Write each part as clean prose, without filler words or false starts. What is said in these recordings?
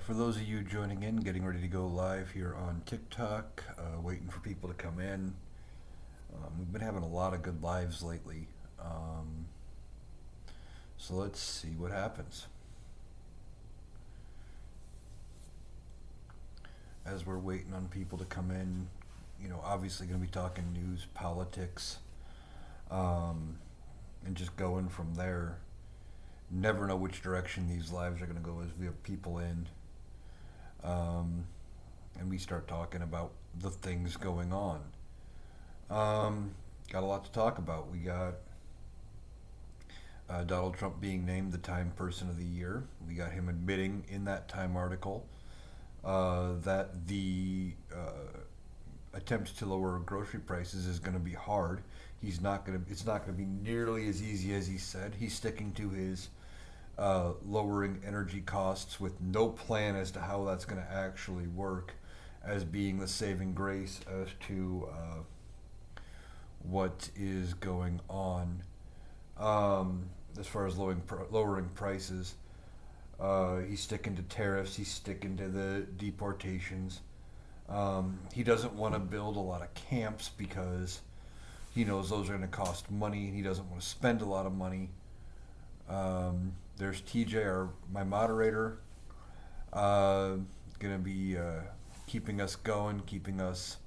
For those of you joining in, getting ready to go live here on TikTok, waiting for people to come in. We've been having a lot of good lives lately. So let's see what happens. As we're waiting on people to come in, obviously going to be talking news, politics, and just going from there. Never know which direction these lives are going to go as we have people in. And we start talking about the things going on. Got a lot to talk about. We got Donald Trump being named the Time Person of the Year. We got him admitting in that Time article that the attempts to lower grocery prices is going to be hard. It's not going to be nearly as easy as he said. He's sticking to his lowering energy costs with no plan as to how that's going to actually work as being the saving grace as to what is going on as far as lowering prices. He's sticking to tariffs. He's sticking to the deportations. He doesn't want to build a lot of camps because he knows those are going to cost money, and he doesn't want to spend a lot of money. There's TJ, my moderator, going to be keeping us going, keeping us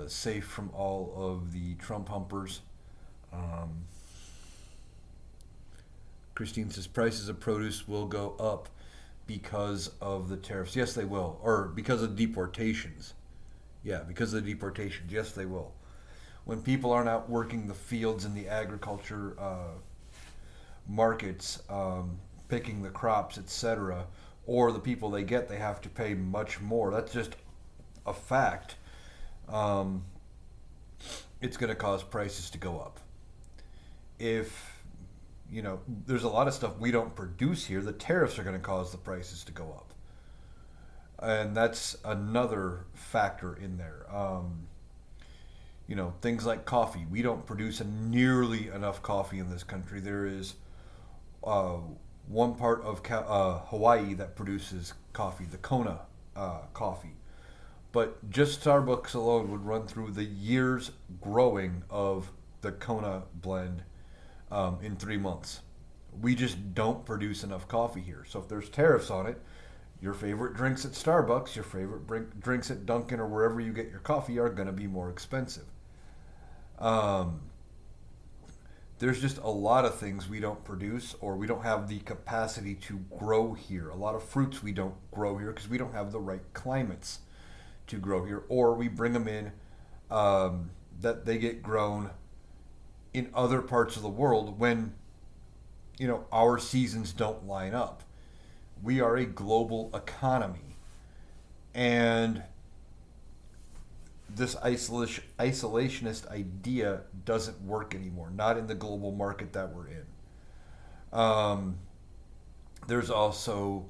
safe from all of the Trump humpers. Christine says prices of produce will go up because of the tariffs. Yes, they will. Or because of deportations. Yeah, because of the deportations. Yes, they will. When people aren't out working the fields and the agriculture markets, picking the crops, etc., or the people they get, they have to pay much more. That's just a fact. It's going to cause prices to go up. If there's a lot of stuff we don't produce here, the tariffs are going to cause the prices to go up, and that's another factor in there. Things like coffee. We don't produce nearly enough coffee in this country. There is one part of Hawaii that produces coffee, the Kona coffee. But just Starbucks alone would run through the years growing of the Kona blend in 3 months. We just don't produce enough coffee here. So if there's tariffs on it, your favorite drinks at Starbucks, your favorite drinks at Dunkin' or wherever you get your coffee are going to be more expensive. There's just a lot of things we don't produce, or we don't have the capacity to grow here. A lot of fruits we don't grow here because we don't have the right climates to grow here, or we bring them in that they get grown in other parts of the world when our seasons don't line up. We are a global economy, and this isolationist idea doesn't work anymore, not in the global market that we're in. There's also,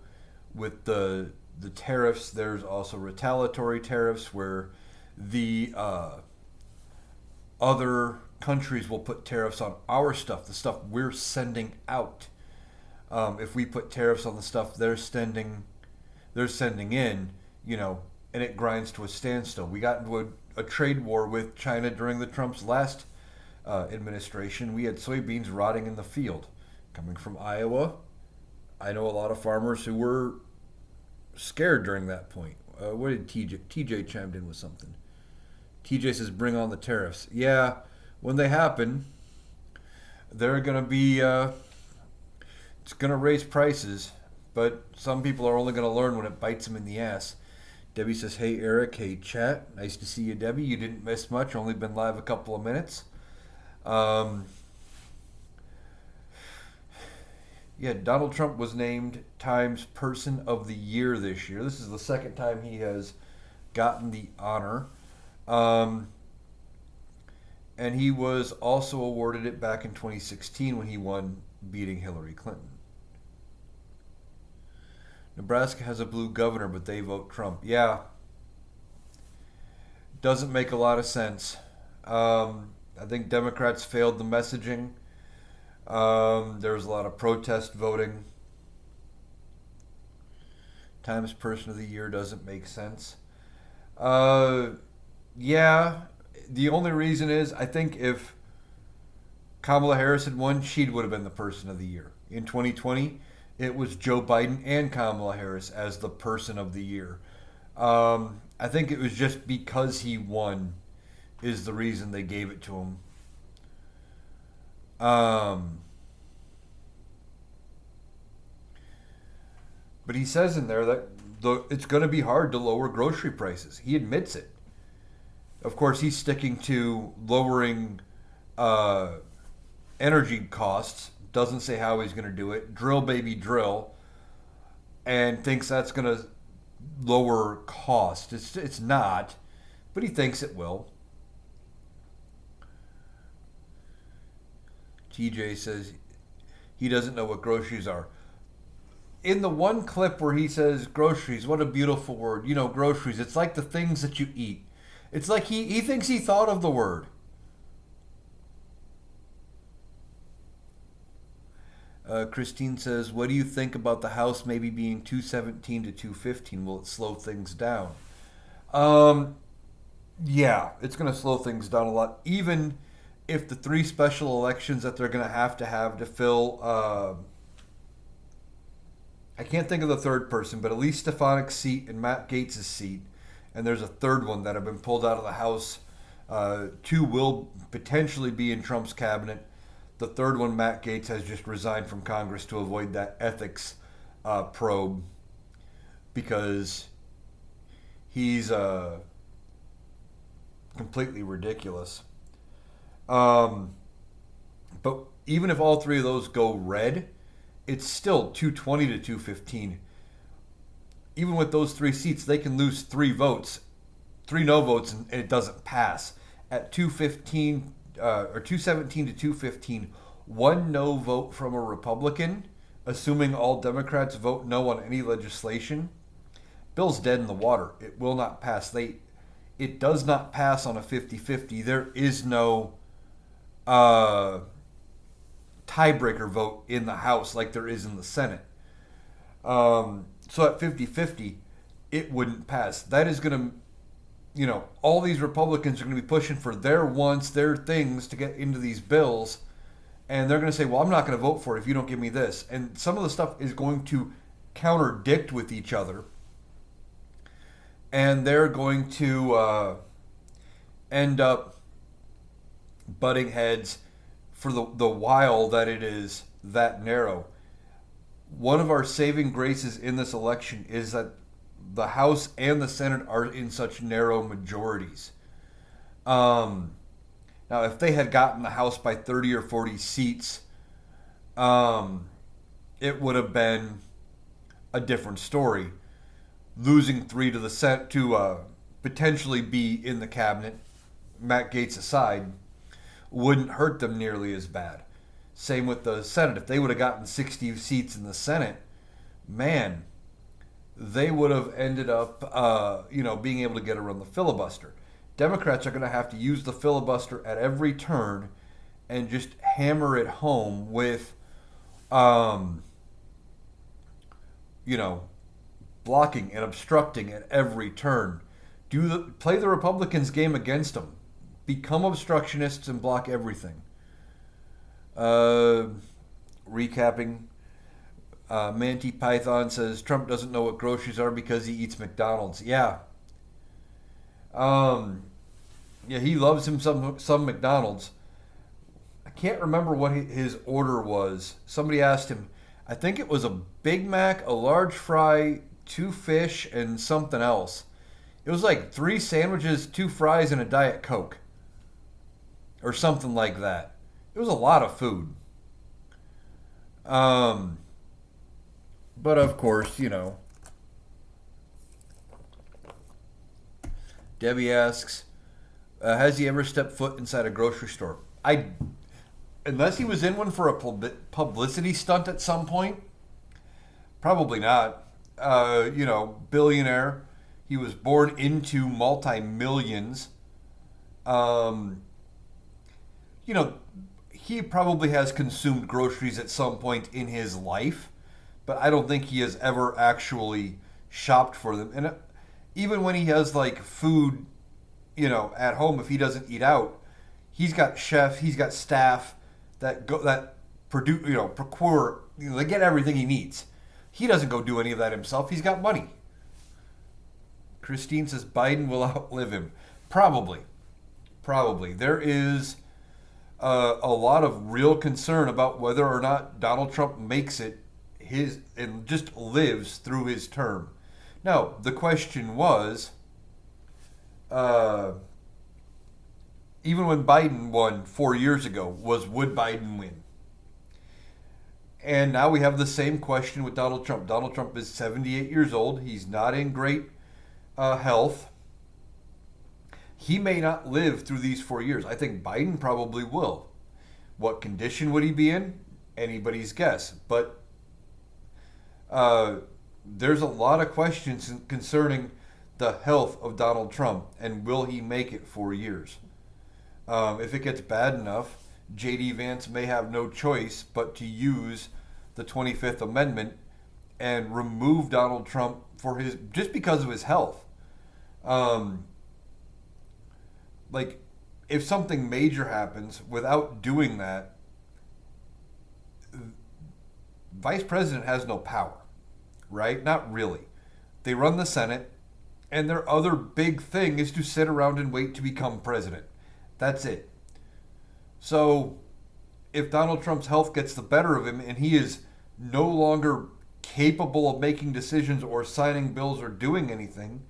with the tariffs, there's also retaliatory tariffs where the other countries will put tariffs on our stuff, the stuff we're sending out. If we put tariffs on the stuff they're sending in, and it grinds to a standstill. We got into a trade war with China during the Trump's last administration. We had soybeans rotting in the field. Coming from Iowa, I know a lot of farmers who were scared during that point. What did TJ chimed in with something? TJ says, bring on the tariffs. Yeah, when they happen, they're going to be, it's going to raise prices, but some people are only going to learn when it bites them in the ass. Debbie says, hey, Eric. Hey, chat. Nice to see you, Debbie. You didn't miss much. Only been live a couple of minutes. Donald Trump was named Time's Person of the Year this year. This is the second time he has gotten the honor. And he was also awarded it back in 2016 when he won, beating Hillary Clinton. Nebraska has a blue governor, but they vote Trump. Yeah. Doesn't make a lot of sense. I think Democrats failed the messaging. There was a lot of protest voting. Times Person of the Year doesn't make sense. Uh, yeah. The only reason is I think if Kamala Harris had won, she would have been the Person of the Year. In 2020, it was Joe Biden and Kamala Harris as the Person of the Year. I think it was just because he won is the reason they gave it to him. Um, but he says in there that it's going to be hard to lower grocery prices. He admits it. Of course, he's sticking to lowering uh, energy costs. Doesn't say how he's going to do it. Drill, baby, drill. And thinks that's going to lower cost. It's not, but he thinks it will. TJ says he doesn't know what groceries are. In the one clip where he says groceries, what a beautiful word. You know, groceries, it's like the things that you eat. It's like he thinks he thought of the word. Christine says, what do you think about the House maybe being 217 to 215? Will it slow things down? Yeah, it's going to slow things down a lot. Even if the three special elections that they're going to have to fill, I can't think of the third person, but at least Stefanik's seat and Matt Gaetz' seat, and there's a third one that have been pulled out of the House. Two will potentially be in Trump's cabinet. The third one, Matt Gaetz, has just resigned from Congress to avoid that ethics probe because he's completely ridiculous. But even if all three of those go red, it's still 220 to 215. Even with those three seats, they can lose three no votes, and it doesn't pass. At 215 or 217 to 215, one no vote from a Republican, assuming all Democrats vote no on any legislation, bill's dead in the water. It will not pass. It does not pass on a 50-50. There is no tiebreaker vote in the House like there is in the Senate. So at 50-50, it wouldn't pass. That is going to, all these Republicans are going to be pushing for their wants, their things to get into these bills. And they're going to say, well, I'm not going to vote for it if you don't give me this. And some of the stuff is going to contradict with each other. And they're going to end up butting heads for the while that it is that narrow. One of our saving graces in this election is that the House and the Senate are in such narrow majorities. Now, if they had gotten the House by 30 or 40 seats, it would have been a different story. Losing three to the Senate to potentially be in the cabinet, Matt Gaetz aside, wouldn't hurt them nearly as bad. Same with the Senate. If they would have gotten 60 seats in the Senate, man, they would have ended up, being able to get around the filibuster. Democrats are going to have to use the filibuster at every turn and just hammer it home with, blocking and obstructing at every turn. Play the Republicans' game against them. Become obstructionists and block everything. Recapping, Manti Python says Trump doesn't know what groceries are because he eats McDonald's. Yeah. He loves him some McDonald's. I can't remember what his order was. Somebody asked him. I think it was a Big Mac, a large fry, 2 fish, and something else. It was like 3 sandwiches, 2 fries, and a Diet Coke. Or something like that. It was a lot of food. But of course, Debbie asks, has he ever stepped foot inside a grocery store? Unless he was in one for a publicity stunt at some point, probably not. Billionaire. He was born into multi-millions. He probably has consumed groceries at some point in his life, but I don't think he has ever actually shopped for them. And even when he has like food, at home, if he doesn't eat out, he's got chefs, he's got staff that produce, procure, they get everything he needs. He doesn't go do any of that himself. He's got money. Christine says Biden will outlive him. Probably. There is a lot of real concern about whether or not Donald Trump makes it and just lives through his term. Now, the question was, even when Biden won 4 years ago, would Biden win? And now we have the same question with Donald Trump. Donald Trump is 78 years old. He's not in great health. He may not live through these 4 years. I think Biden probably will. What condition would he be in? Anybody's guess. But there's a lot of questions concerning the health of Donald Trump and will he make it 4 years? If it gets bad enough, J.D. Vance may have no choice but to use the 25th Amendment and remove Donald Trump just because of his health. If something major happens, without doing that, Vice President has no power, right? Not really. They run the Senate, and their other big thing is to sit around and wait to become president. That's it. So if Donald Trump's health gets the better of him and he is no longer capable of making decisions or signing bills or doing anything,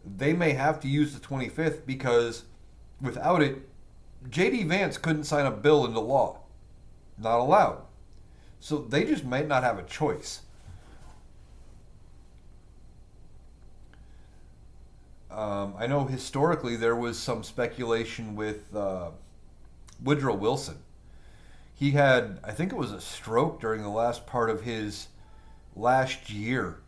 they may have to use the 25th, because without it, J.D. Vance couldn't sign a bill into law. Not allowed. So they just might not have a choice. I know historically there was some speculation with Woodrow Wilson. He had, I think it was a stroke during the last part of his last year.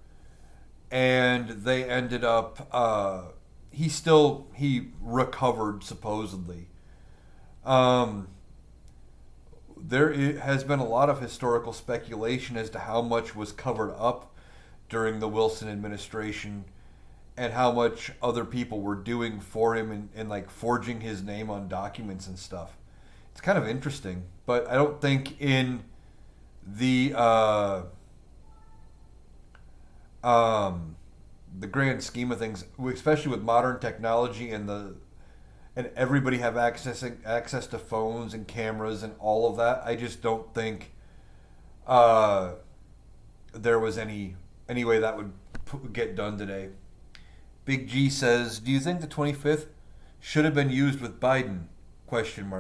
And they ended up, he recovered supposedly. There has been a lot of historical speculation as to how much was covered up during the Wilson administration and how much other people were doing for him and like forging his name on documents and stuff. It's kind of interesting, but I don't think in the grand scheme of things, especially with modern technology and everybody have access to phones and cameras and all of that, I just don't think there was any way that would get done today. Big G says, do you think the 25th should have been used with Biden? ?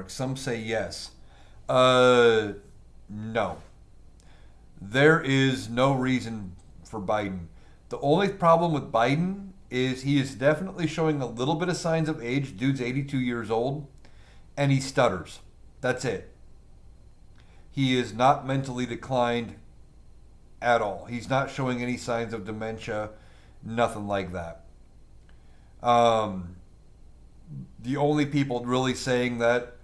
Some say yes. No. There is no reason for Biden. The only problem with Biden is he is definitely showing a little bit of signs of age. Dude's 82 years old, and he stutters. That's it. He is not mentally declined at all. He's not showing any signs of dementia, nothing like that. The only people really saying that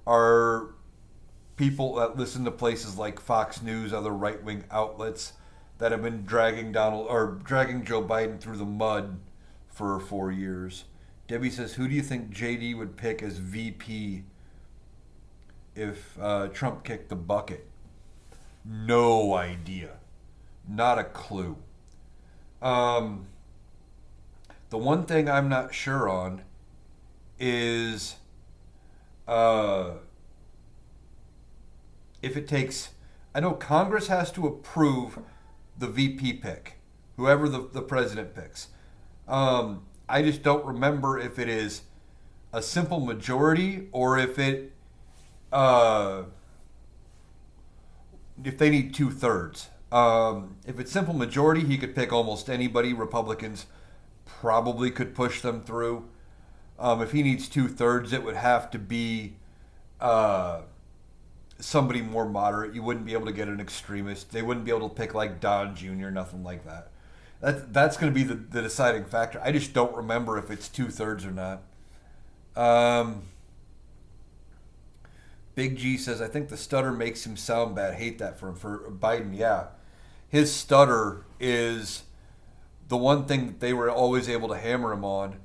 are people that listen to places like Fox News, other right-wing outlets that have been dragging Joe Biden through the mud for 4 years. Debbie says, who do you think JD would pick as VP if Trump kicked the bucket? No idea. Not a clue. The one thing I'm not sure on is if it takes... I know Congress has to approve the VP pick, whoever the president picks. I just don't remember if it is a simple majority or if it if they need 2/3. If it's simple majority, he could pick almost anybody. Republicans probably could push them through. If he needs 2/3, it would have to be somebody more moderate. You wouldn't be able to get an extremist. They wouldn't be able to pick like Don Jr., nothing like that. That's going to be the deciding factor. I just don't remember if it's 2/3 or not. Big G says, I think the stutter makes him sound bad. Hate that for Biden. Yeah. His stutter is the one thing that they were always able to hammer him on.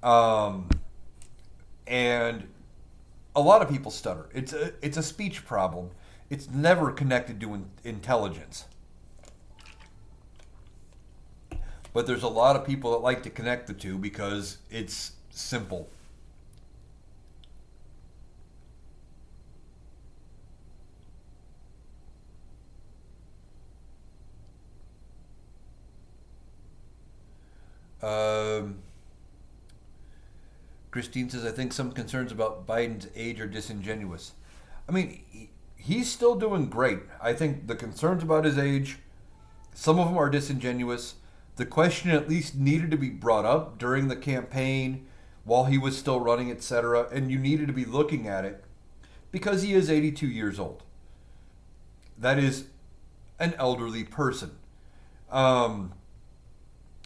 Um, and a lot of people stutter. It's a speech problem. It's never connected to intelligence. But there's a lot of people that like to connect the two because it's simple. Um, Christine says, I think some concerns about Biden's age are disingenuous. I mean, he's still doing great. I think the concerns about his age, some of them are disingenuous. The question at least needed to be brought up during the campaign while he was still running, etc. And you needed to be looking at it because he is 82 years old. That is an elderly person. Um,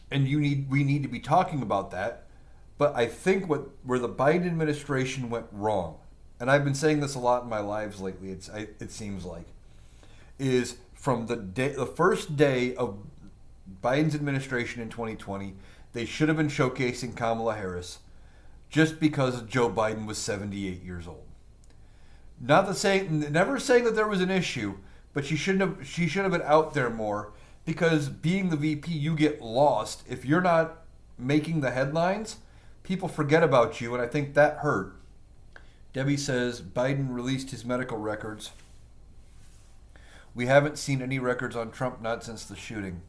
and we need to be talking about that. But I think where the Biden administration went wrong, and I've been saying this a lot in my lives lately. It seems like, is from the first day of Biden's administration in 2020, they should have been showcasing Kamala Harris, just because Joe Biden was 78 years old. Never saying that there was an issue, but she should have been out there more because being the VP, you get lost if you're not making the headlines. People forget about you, and I think that hurt. Debbie says Biden released his medical records. We haven't seen any records on Trump, not since the shooting.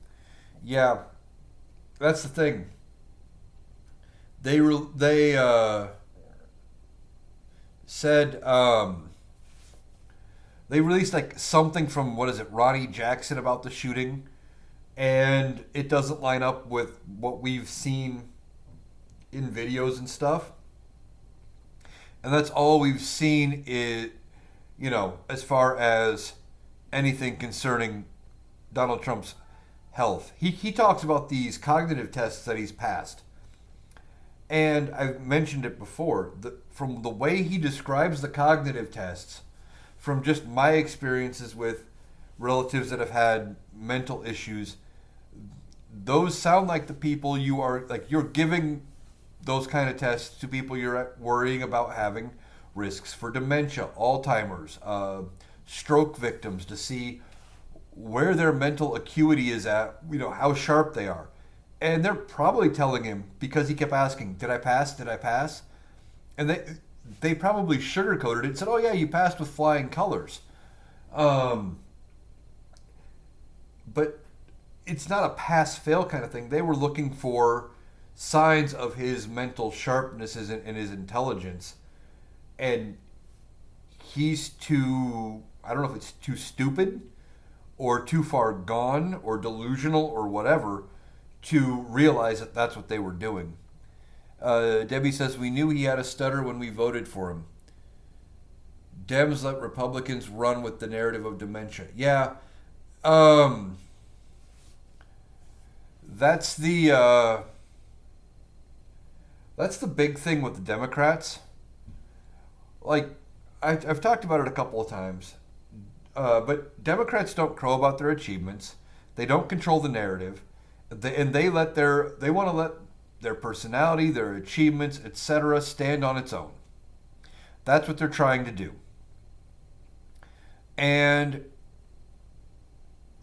Yeah, that's the thing. They said they released like something from what is it, Ronnie Jackson about the shooting, and it doesn't line up with what we've seen in videos and stuff. And that's all we've seen is, as far as anything concerning Donald Trump's health. He talks about these cognitive tests that he's passed. And I've mentioned it before. From the way he describes the cognitive tests, from just my experiences with relatives that have had mental issues, those sound like the people you're giving those kind of tests to people you're worrying about having risks for dementia, Alzheimer's, stroke victims, to see where their mental acuity is at, how sharp they are. And they're probably telling him, because he kept asking, did I pass? Did I pass? And they probably sugarcoated it and said, oh yeah, you passed with flying colors. But it's not a pass-fail kind of thing. They were looking for signs of his mental sharpness and his intelligence. And he's too, I don't know if it's too stupid or too far gone or delusional or whatever to realize that that's what they were doing. Debbie says, we knew he had a stutter when we voted for him. Dems let Republicans run with the narrative of dementia. Yeah. That's the big thing with the Democrats. Like, I've talked about it a couple of times. But Democrats don't crow about their achievements. They don't control the narrative. They want to let their personality, their achievements, etc., stand on its own. That's what they're trying to do. And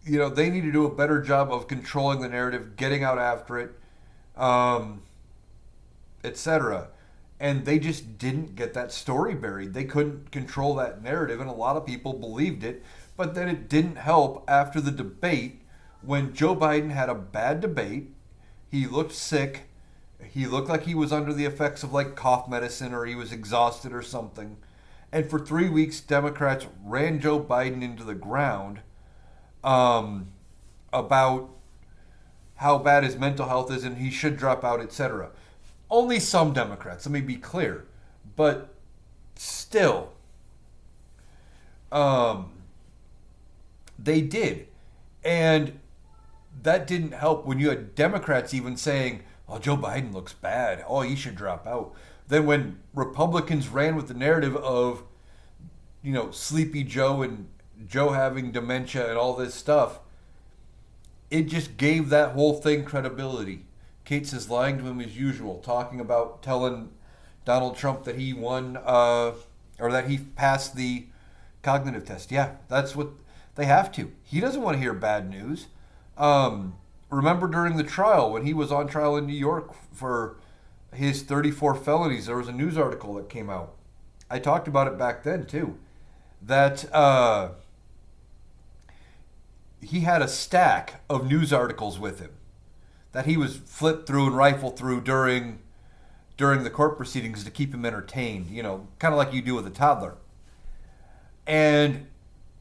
they need to do a better job of controlling the narrative, getting out after it, etc. And they just didn't get that story buried. They couldn't control that narrative, and a lot of people believed it. But then it didn't help after the debate when Joe Biden had a bad debate. He looked sick. He looked like he was under the effects of like cough medicine, or he was exhausted or something. And for 3 weeks, Democrats ran Joe Biden into the ground about how bad his mental health is and he should drop out, etc. Only some Democrats, let me be clear. But still, they did. And that didn't help when you had Democrats even saying, oh, Joe Biden looks bad. Oh, he should drop out. Then when Republicans ran with the narrative of, Sleepy Joe and Joe having dementia and all this stuff, it just gave that whole thing credibility. Kate says lying to him as usual, talking about telling Donald Trump that he won or that he passed the cognitive test. Yeah, that's what they have to. He doesn't want to hear bad news. Remember during the trial when he was on trial in New York for his 34 felonies, there was a news article that came out. I talked about it back then too. That he had a stack of news articles with him that he was flipped through and rifled through during the court proceedings to keep him entertained, kind of like you do with a toddler. And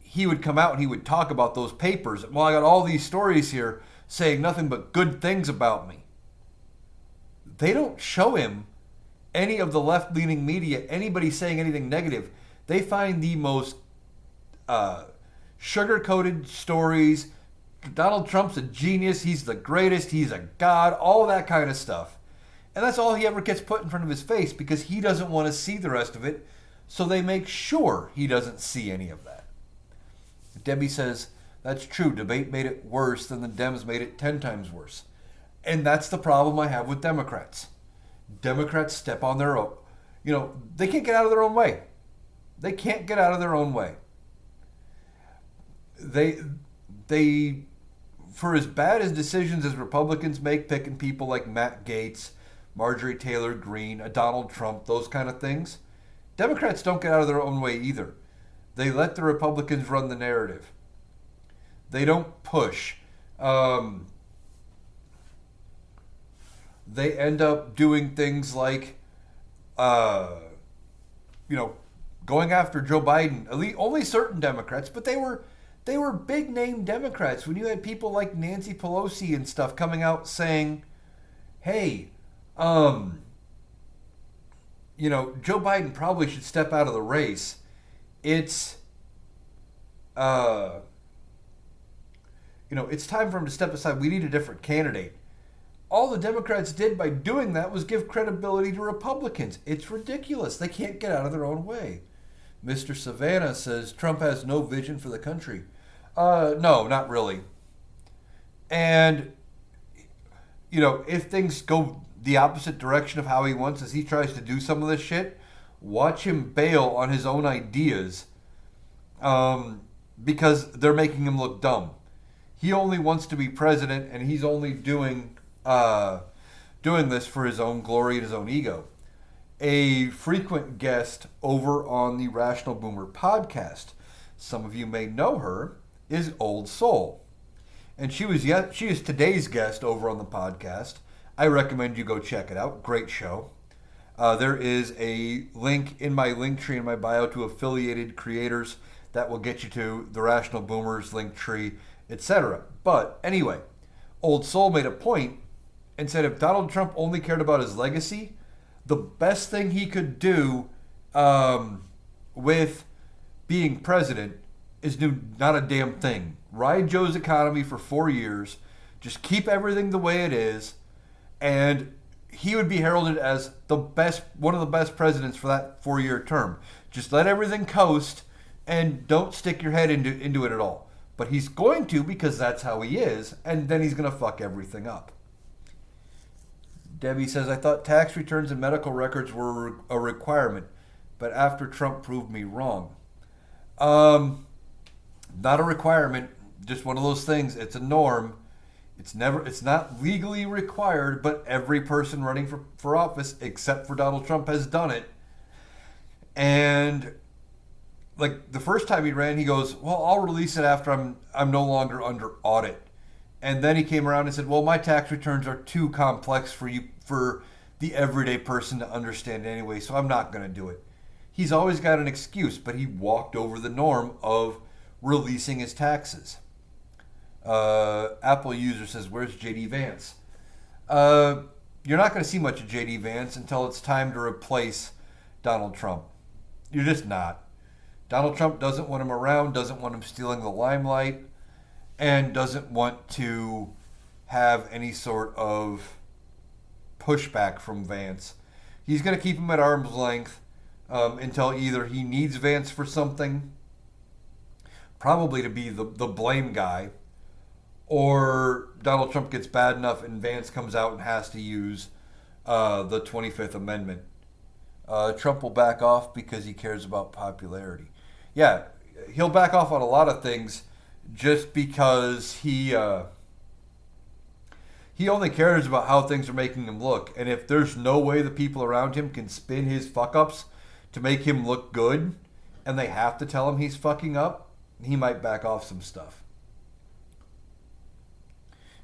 he would come out and he would talk about those papers. Well, I got all these stories here saying nothing but good things about me. They don't show him any of the left-leaning media, anybody saying anything negative. They find the most sugar-coated stories. Donald Trump's a genius. He's the greatest. He's a god. All that kind of stuff. And that's all he ever gets put in front of his face because he doesn't want to see the rest of it. So they make sure he doesn't see any of that. Debbie says, that's true. Debate made it worse than the Dems made it 10 times worse. And that's the problem I have with Democrats. Democrats step on their own. They can't get out of their own way. They can't get out of their own way. They, for as bad as decisions as Republicans make, picking people like Matt Gaetz, Marjorie Taylor Greene, a Donald Trump, those kind of things, Democrats don't get out of their own way either. They let the Republicans run the narrative. They don't push. They end up doing things like, going after Joe Biden. At least only certain Democrats, but they were big name Democrats. When you had people like Nancy Pelosi and stuff coming out saying, "Hey, Joe Biden probably should step out of the race. It's time for him to step aside. We need a different candidate." All the Democrats did by doing that was give credibility to Republicans. It's ridiculous. They can't get out of their own way. Mr. Savannah says Trump has no vision for the country. No, not really. And, if things go the opposite direction of how he wants as he tries to do some of this shit, watch him bail on his own ideas because they're making him look dumb. He only wants to be president, and he's only doing this for his own glory and his own ego. A frequent guest over on the Rational Boomer podcast, some of you may know her, is Old Soul. And she is today's guest over on the podcast. I recommend you go check it out. Great show. There is a link in my link tree in my bio to affiliated creators that will get you to the Rational Boomers link tree, etc. But anyway, Old Soul made a point and said if Donald Trump only cared about his legacy, the best thing he could do with being president is do not a damn thing. Ride Joe's economy for 4 years, just keep everything the way it is, and he would be heralded as one of the best presidents for that 4-year term. Just let everything coast and don't stick your head into it at all. But he's going to because that's how he is, and then he's going to fuck everything up. Debbie says, I thought tax returns and medical records were a requirement, but after Trump proved me wrong. Not a requirement, just one of those things. It's a norm. It's not legally required, but every person running for office, except for Donald Trump, has done it. And like the first time he ran, he goes, well, I'll release it after I'm no longer under audit. And then he came around and said, well, my tax returns are too complex for the everyday person to understand anyway, so I'm not going to do it. He's always got an excuse, but he walked over the norm of releasing his taxes. Apple user says, where's J.D. Vance? You're not going to see much of J.D. Vance until it's time to replace Donald Trump. You're just not. Donald Trump doesn't want him around, doesn't want him stealing the limelight, and doesn't want to have any sort of pushback from Vance. He's going to keep him at arm's length until either he needs Vance for something, probably to be the blame guy, or Donald Trump gets bad enough and Vance comes out and has to use the 25th Amendment. Trump will back off because he cares about popularity. Yeah, he'll back off on a lot of things just because he only cares about how things are making him look. And if there's no way the people around him can spin his fuck ups to make him look good, and they have to tell him he's fucking up, he might back off some stuff.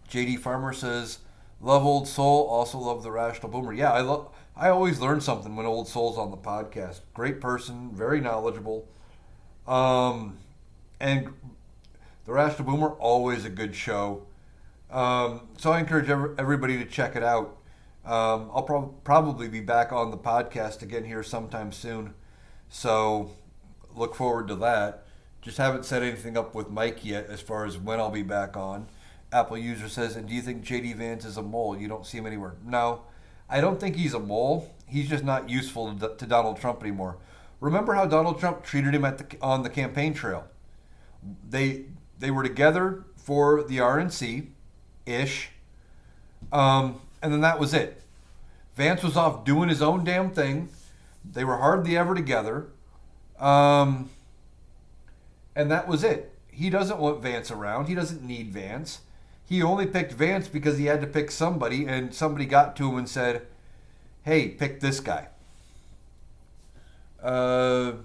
JD Farmer says, love Old Soul, also love the Rational Boomer. Yeah, I always learn something when Old Soul's on the podcast. Great person, very knowledgeable. And the Rational Boomer, always a good show. So I encourage everybody to check it out. I'll probably be back on the podcast again here sometime soon. So look forward to that. Just haven't set anything up with Mike yet as far as when I'll be back on. Apple user says, and do you think J.D. Vance is a mole? You don't see him anywhere. No, I don't think he's a mole. He's just not useful to Donald Trump anymore. Remember how Donald Trump treated him on the campaign trail? They were together for the RNC-ish, and then that was it. Vance was off doing his own damn thing. They were hardly ever together, and that was it. He doesn't want Vance around. He doesn't need Vance. He only picked Vance because he had to pick somebody, and somebody got to him and said, hey, pick this guy. Mr.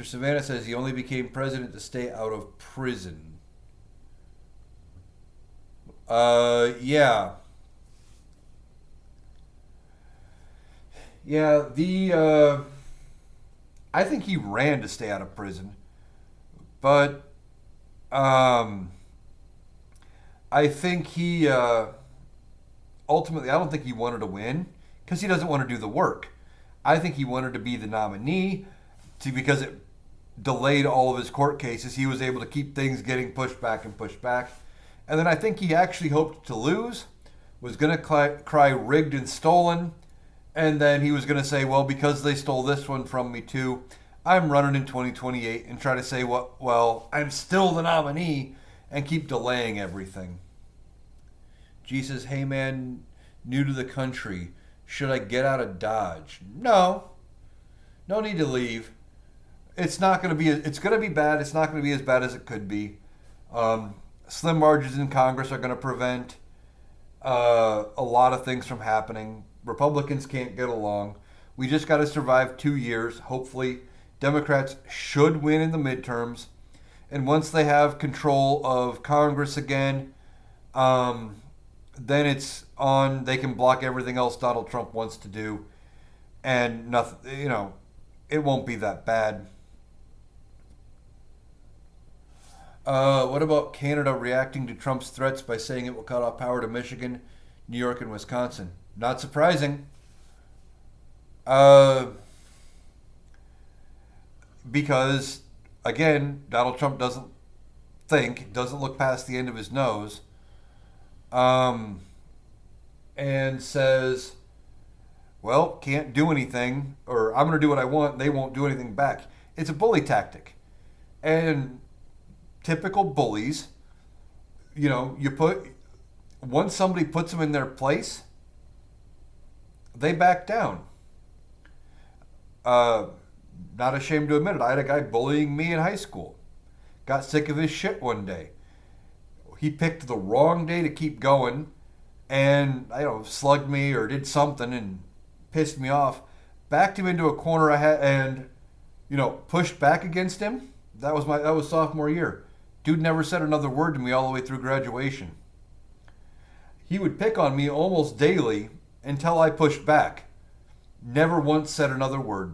Savannah says he only became president to stay out of prison. Yeah. Yeah, I think he ran to stay out of prison. But I think he ultimately, I don't think he wanted to win because he doesn't want to do the work. I think he wanted to be the nominee because it delayed all of his court cases. He was able to keep things getting pushed back and pushed back. And then I think he actually hoped to lose, was going to cry rigged and stolen, and then he was going to say, well, because they stole this one from me too, I'm running in 2028 and try to say, well, I'm still the nominee and keep delaying everything. G says, hey man, new to the country, should I get out of Dodge? No need to leave. It's not going to be, it's going to be bad. It's not going to be as bad as it could be. Slim margins in Congress are going to prevent a lot of things from happening. Republicans can't get along. We just got to survive 2 years. Hopefully, Democrats should win in the midterms. And once they have control of Congress again, then it's on. They can block everything else Donald Trump wants to do. And nothing, it won't be that bad. What about Canada reacting to Trump's threats by saying it will cut off power to Michigan, New York, and Wisconsin? Not surprising. Because, again, Donald Trump doesn't look past the end of his nose, and says, well, can't do anything, or I'm going to do what I want, and they won't do anything back. It's a bully tactic. And typical bullies, once somebody puts them in their place, they back down. Not ashamed to admit it. I had a guy bullying me in high school. Got sick of his shit one day. He picked the wrong day to keep going and, slugged me or did something and pissed me off. Backed him into a corner and, pushed back against him. That was sophomore year. Dude never said another word to me all the way through graduation. He would pick on me almost daily until I pushed back. Never once said another word.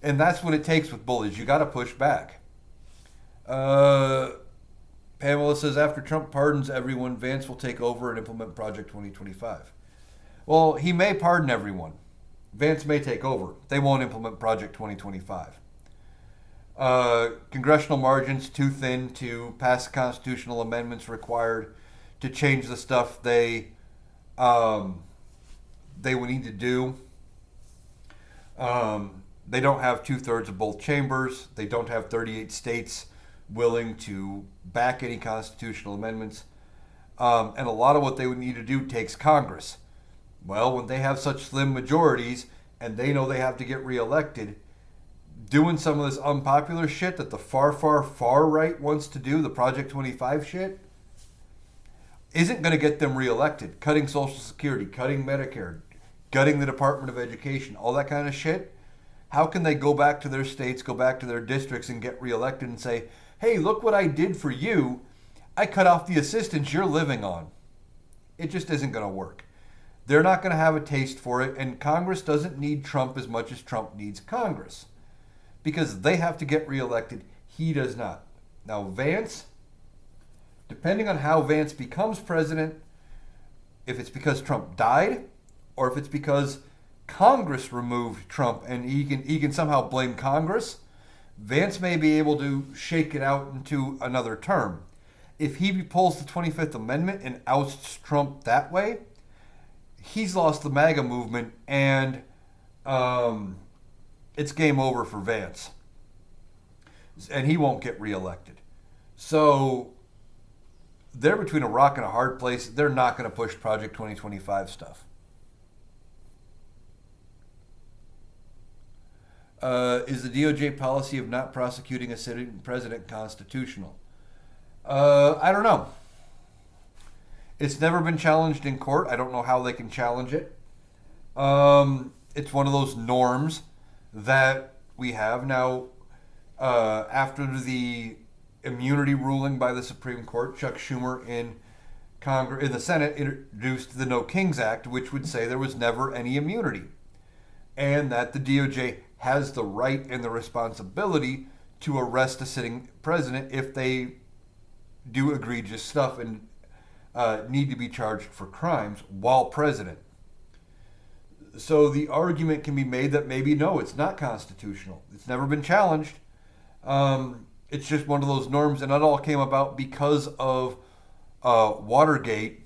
And that's what it takes with bullies. You got to push back. Pamela says, after Trump pardons everyone, Vance will take over and implement Project 2025. Well, he may pardon everyone. Vance may take over. They won't implement Project 2025. Congressional margins too thin to pass constitutional amendments required to change the stuff they would need to do. They don't have 2/3 of both chambers. They don't have 38 states willing to back any constitutional amendments. And a lot of what they would need to do takes Congress. Well, when they have such slim majorities and they know they have to get reelected, doing some of this unpopular shit that the far, far, far right wants to do, the Project 25 shit, isn't going to get them reelected. Cutting Social Security, cutting Medicare, gutting the Department of Education, all that kind of shit. How can they go back to their states, go back to their districts and get reelected and say, hey, look what I did for you. I cut off the assistance you're living on. It just isn't going to work. They're not going to have a taste for it, and Congress doesn't need Trump as much as Trump needs Congress because they have to get reelected. He does not. Now, Vance, depending on how Vance becomes president, if it's because Trump died or if it's because Congress removed Trump and he can somehow blame Congress, Vance may be able to shake it out into another term. If he pulls the 25th Amendment and ousts Trump that way, he's lost the MAGA movement, and it's game over for Vance. And he won't get reelected. So they're between a rock and a hard place. They're not going to push Project 2025 stuff. Is the DOJ policy of not prosecuting a sitting president constitutional? I don't know. It's never been challenged in court. I don't know how they can challenge it. It's one of those norms that we have now. After the immunity ruling by the Supreme Court, Chuck Schumer in the Senate introduced the No Kings Act, which would say there was never any immunity, and that the DOJ has the right and the responsibility to arrest a sitting president if they do egregious stuff and need to be charged for crimes while president. So the argument can be made that maybe no, it's not constitutional. It's never been challenged. It's just one of those norms, and it all came about because of Watergate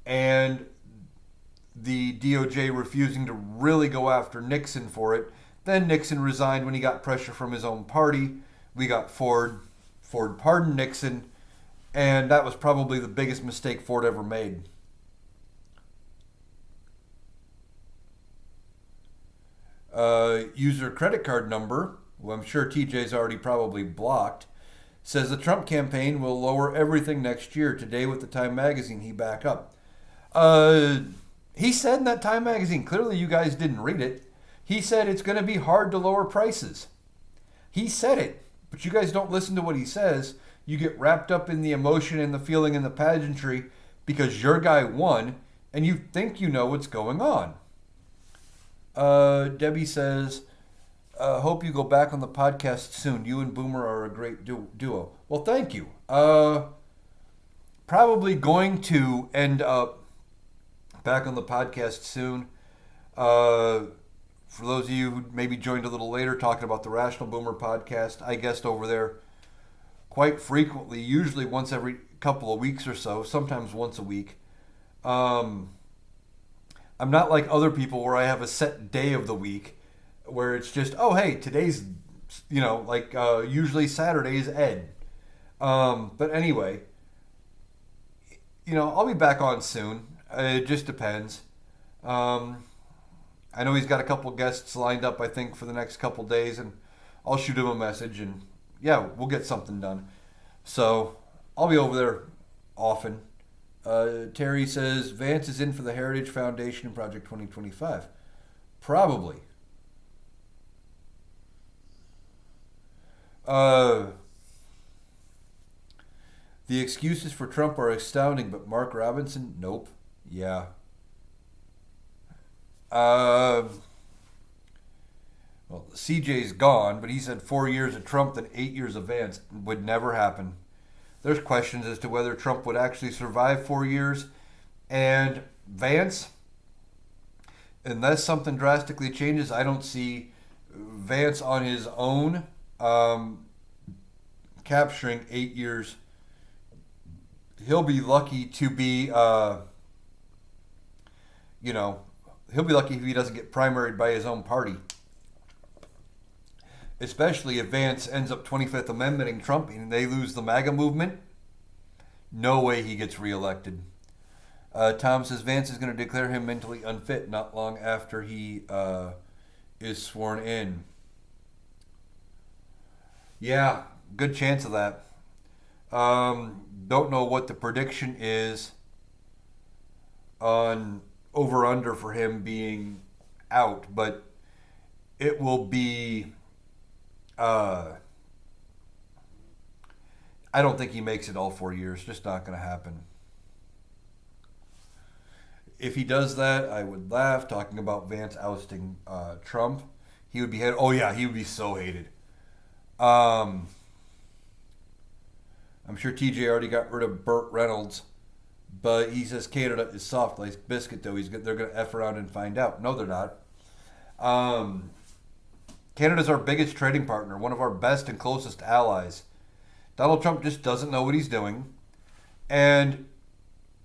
and the DOJ refusing to really go after Nixon for it. Then Nixon resigned when he got pressure from his own party. We got Ford. Ford pardoned Nixon, and that was probably the biggest mistake Ford ever made. User credit card number, who I'm sure TJ's already probably blocked, says the Trump campaign will lower everything next year. Today with the Time magazine, he back up. He said in that Time magazine, clearly you guys didn't read it, he said it's going to be hard to lower prices. He said it, but you guys don't listen to what he says. You get wrapped up in the emotion and the feeling and the pageantry because your guy won and you think you know what's going on. Debbie says, hope you go back on the podcast soon. You and Boomer are a great duo. Well, thank you. Probably going to end up back on the podcast soon. For those of you who maybe joined a little later, talking about the Rational Boomer podcast, I guest over there quite frequently, usually once every couple of weeks or so, sometimes once a week. I'm not like other people where I have a set day of the week where it's just, oh, hey, today's, usually Saturday is Ed. But anyway, I'll be back on soon. It just depends. I know he's got a couple guests lined up, I think, for the next couple days, and I'll shoot him a message, and yeah, we'll get something done. So I'll be over there often. Terry says, Vance is in for the Heritage Foundation and Project 2025. Probably. The excuses for Trump are astounding, but Mark Robinson, nope. Yeah. Well, CJ's gone, but he said 4 years of Trump and 8 years of Vance would never happen. There's questions as to whether Trump would actually survive 4 years. And Vance, unless something drastically changes, I don't see Vance on his own capturing 8 years. He'll be lucky to be, he'll be lucky if he doesn't get primaried by his own party. especially if Vance ends up 25th Amendmenting Trump and they lose the MAGA movement. No way he gets reelected. Tom says Vance is going to declare him mentally unfit not long after he is sworn in. Yeah, good chance of that. Don't know what the prediction is on over under for him being out, but it will be. I don't think he makes it all 4 years. Just not going to happen. If he does that, I would laugh. Talking about Vance ousting Trump, he would be hated. Oh yeah, he would be so hated. I'm sure TJ already got rid of Burt Reynolds, but he says Canada is soft like biscuit. Though they're going to f around and find out. No, they're not. Canada's our biggest trading partner, one of our best and closest allies. Donald Trump just doesn't know what he's doing, and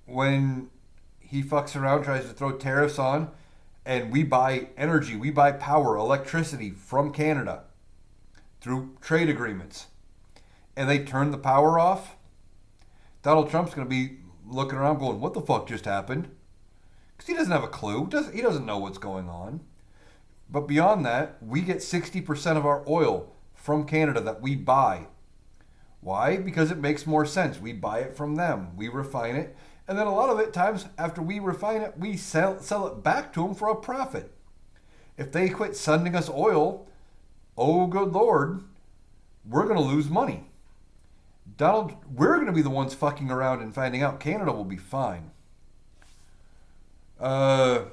when he fucks around, tries to throw tariffs on, and we buy energy, we buy power, electricity from Canada through trade agreements, and they turn the power off, Donald Trump's going to be looking around going, what the fuck just happened? Because he doesn't have a clue. He doesn't know what's going on. But beyond that, we get 60% of our oil from Canada that we buy. Why? Because it makes more sense. We buy it from them. We refine it. And then a lot of it times after we refine it, we sell it back to them for a profit. If they quit sending us oil, oh good Lord, we're going to lose money. We're going to be the ones fucking around and finding out. Canada will be fine. Debbie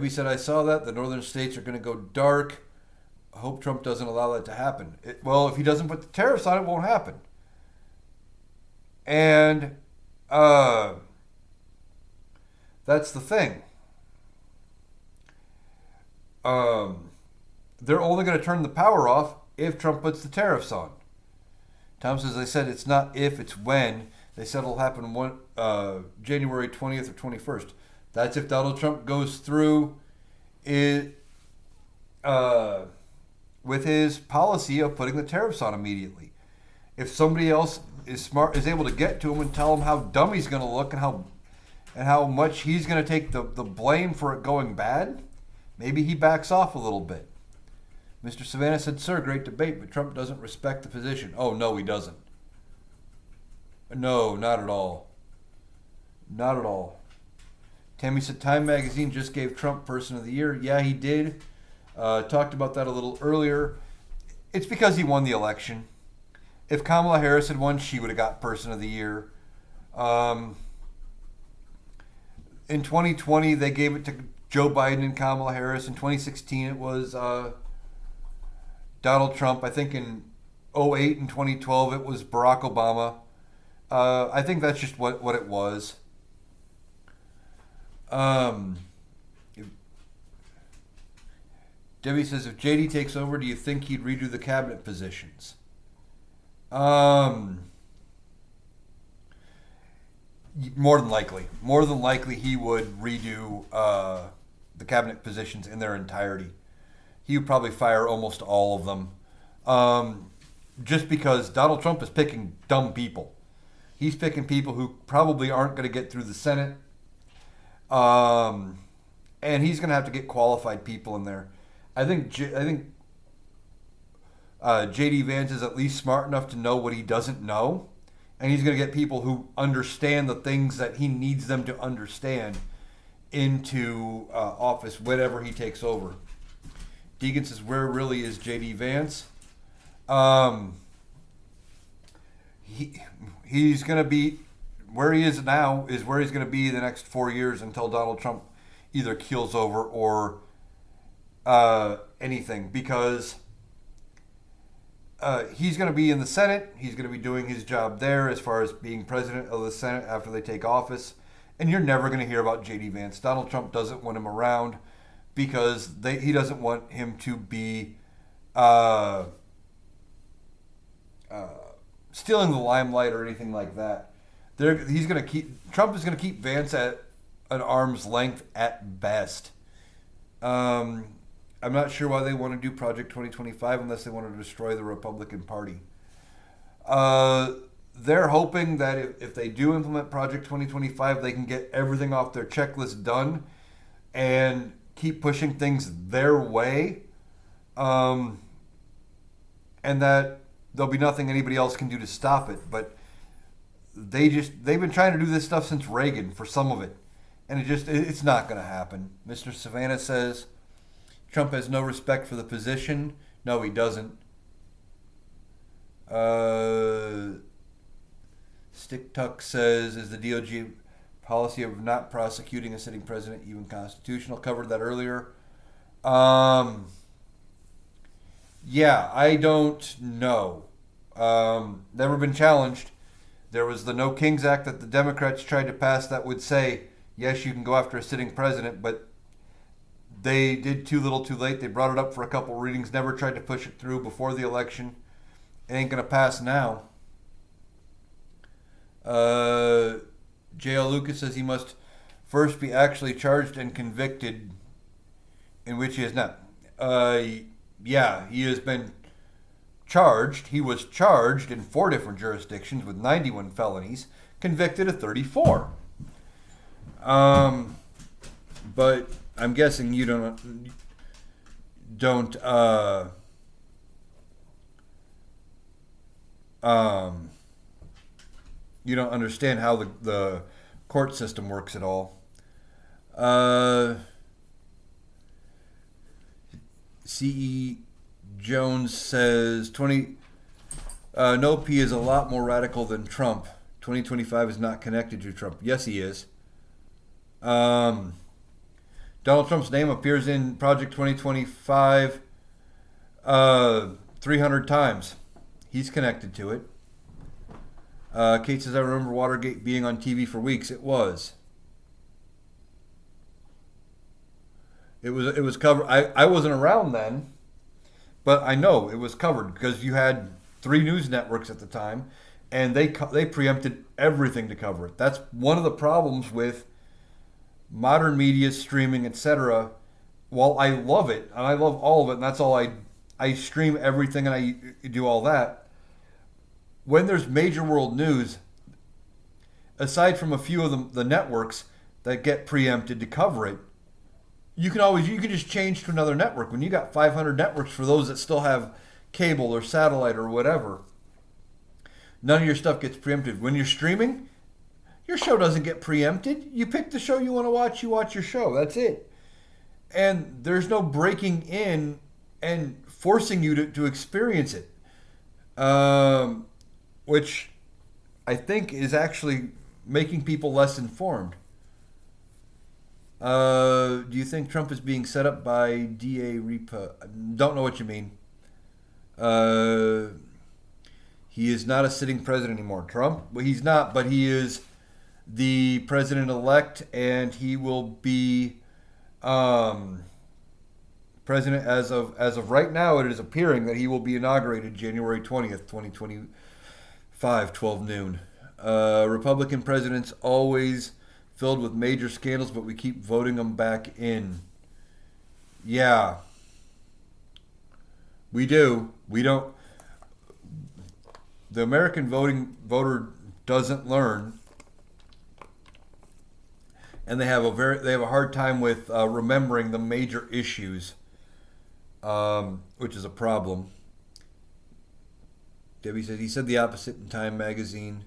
said, I saw that. The northern states are going to go dark. I hope Trump doesn't allow that to happen. Well, if he doesn't put the tariffs on, it won't happen. And that's the thing. They're only going to turn the power off if Trump puts the tariffs on. Tom says, they said it's not if, it's when. They said it'll happen January 20th or 21st. That's if Donald Trump goes through it with his policy of putting the tariffs on immediately. If somebody else is able to get to him and tell him how dumb he's going to look and how much he's going to take the blame for it going bad, maybe he backs off a little bit. Mr. Savannah said, sir, great debate, but Trump doesn't respect the position. Oh, no, he doesn't. No, not at all. Not at all. Tammy said, Time Magazine just gave Trump Person of the Year. Yeah, he did. Talked about that a little earlier. It's because he won the election. If Kamala Harris had won, she would have got Person of the Year. In 2020, they gave it to Joe Biden and Kamala Harris. In 2016, it was Donald Trump. I think in 2008 and 2012, it was Barack Obama. I think that's just what it was. Debbie says, if JD takes over, do you think he'd redo the cabinet positions? More than likely. More than likely he would redo the cabinet positions in their entirety. He would probably fire almost all of them. Just because Donald Trump is picking dumb people. He's picking people who probably aren't going to get through the Senate. And he's going to have to get qualified people in there. I think J.D. Vance is at least smart enough to know what he doesn't know. And he's going to get people who understand the things that he needs them to understand into office whenever he takes over. Deegan says, where really is J.D. Vance? He's going to be, where he is now is where he's going to be the next 4 years until Donald Trump either keels over or anything, because he's going to be in the Senate. He's going to be doing his job there as far as being president of the Senate after they take office. And you're never going to hear about J.D. Vance. Donald Trump doesn't want him around because he doesn't want him to be stealing the limelight or anything like that. Trump is going to keep Vance at an arm's length at best. I I'm not sure why they want to do Project 2025 unless they want to destroy the Republican Party. They're hoping that if they do implement Project 2025, they can get everything off their checklist done and keep pushing things their way. And that there'll be nothing anybody else can do to stop it. But they've been trying to do this stuff since Reagan for some of it. And it's not going to happen. Mr. Savannah says Trump has no respect for the position. No, he doesn't. Stick Tuck says, is the DOJ policy of not prosecuting a sitting president even constitutional? Covered that earlier. Yeah, I don't know. Never been challenged. There was the No Kings Act that the Democrats tried to pass that would say, yes, you can go after a sitting president, but they did too little too late. They brought it up for a couple readings, never tried to push it through before the election. It ain't going to pass now. J.L. Lucas says he must first be actually charged and convicted, in which he is not. Yeah, he has been charged. He was charged in 4 different jurisdictions with 91 felonies, convicted of 34. But I'm guessing you don't you don't understand how the court system works at all. C.E. Jones says No P is a lot more radical than Trump. 2025 is not connected to Trump. Yes, he is. Donald Trump's name appears in Project 2025 300 times. He's connected to it. Kate says, I remember Watergate being on TV for weeks. It was. It was covered. I wasn't around then, but I know it was covered because you had 3 news networks at the time, and they preempted everything to cover it. That's one of the problems with modern media, streaming, etc. While I love it, and I love all of it, and that's all I stream everything and I do all that. When there's major world news, aside from a few of the networks that get preempted to cover it, you can just change to another network. When you got 500 networks for those that still have cable or satellite or whatever, none of your stuff gets preempted. When you're streaming, your show doesn't get preempted. You pick the show you want to watch, you watch your show. That's it. And there's no breaking in and forcing you to experience it, which I think is actually making people less informed. Do you think Trump is being set up by DA Repa? Don't know what you mean. He is not a sitting president anymore. Trump? Well, he's not, but he is the president-elect, and he will be president as of right now. It is appearing that he will be inaugurated January 20th, 2025, 12 noon. Republican presidents always filled with major scandals, but we keep voting them back in. Yeah. We do. We don't. The American voter doesn't learn, and they have a hard time with remembering the major issues, which is a problem. Debbie said he said the opposite in Time magazine.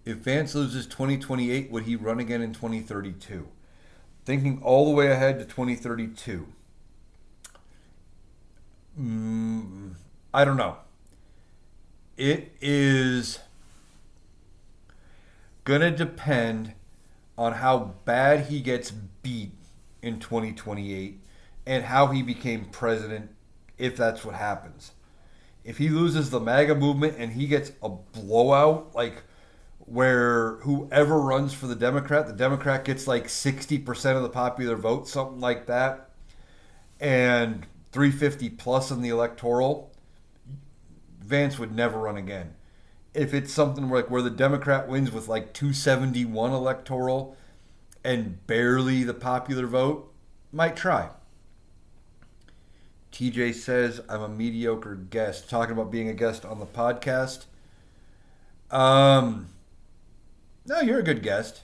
If Vance loses 2028, would he run again in 2032? Thinking all the way ahead to 2032. I don't know. It is going to depend on how bad he gets beat in 2028 and how he became president, if that's what happens. If he loses the MAGA movement and he gets a blowout, like where whoever runs for the Democrat gets like 60% of the popular vote, something like that, and 350 plus in the electoral, Vance would never run again. if it's something where the Democrat wins with like 271 electoral and barely the popular vote, might try. TJ says, I'm a mediocre guest. Talking about being a guest on the podcast. No, you're a good guest.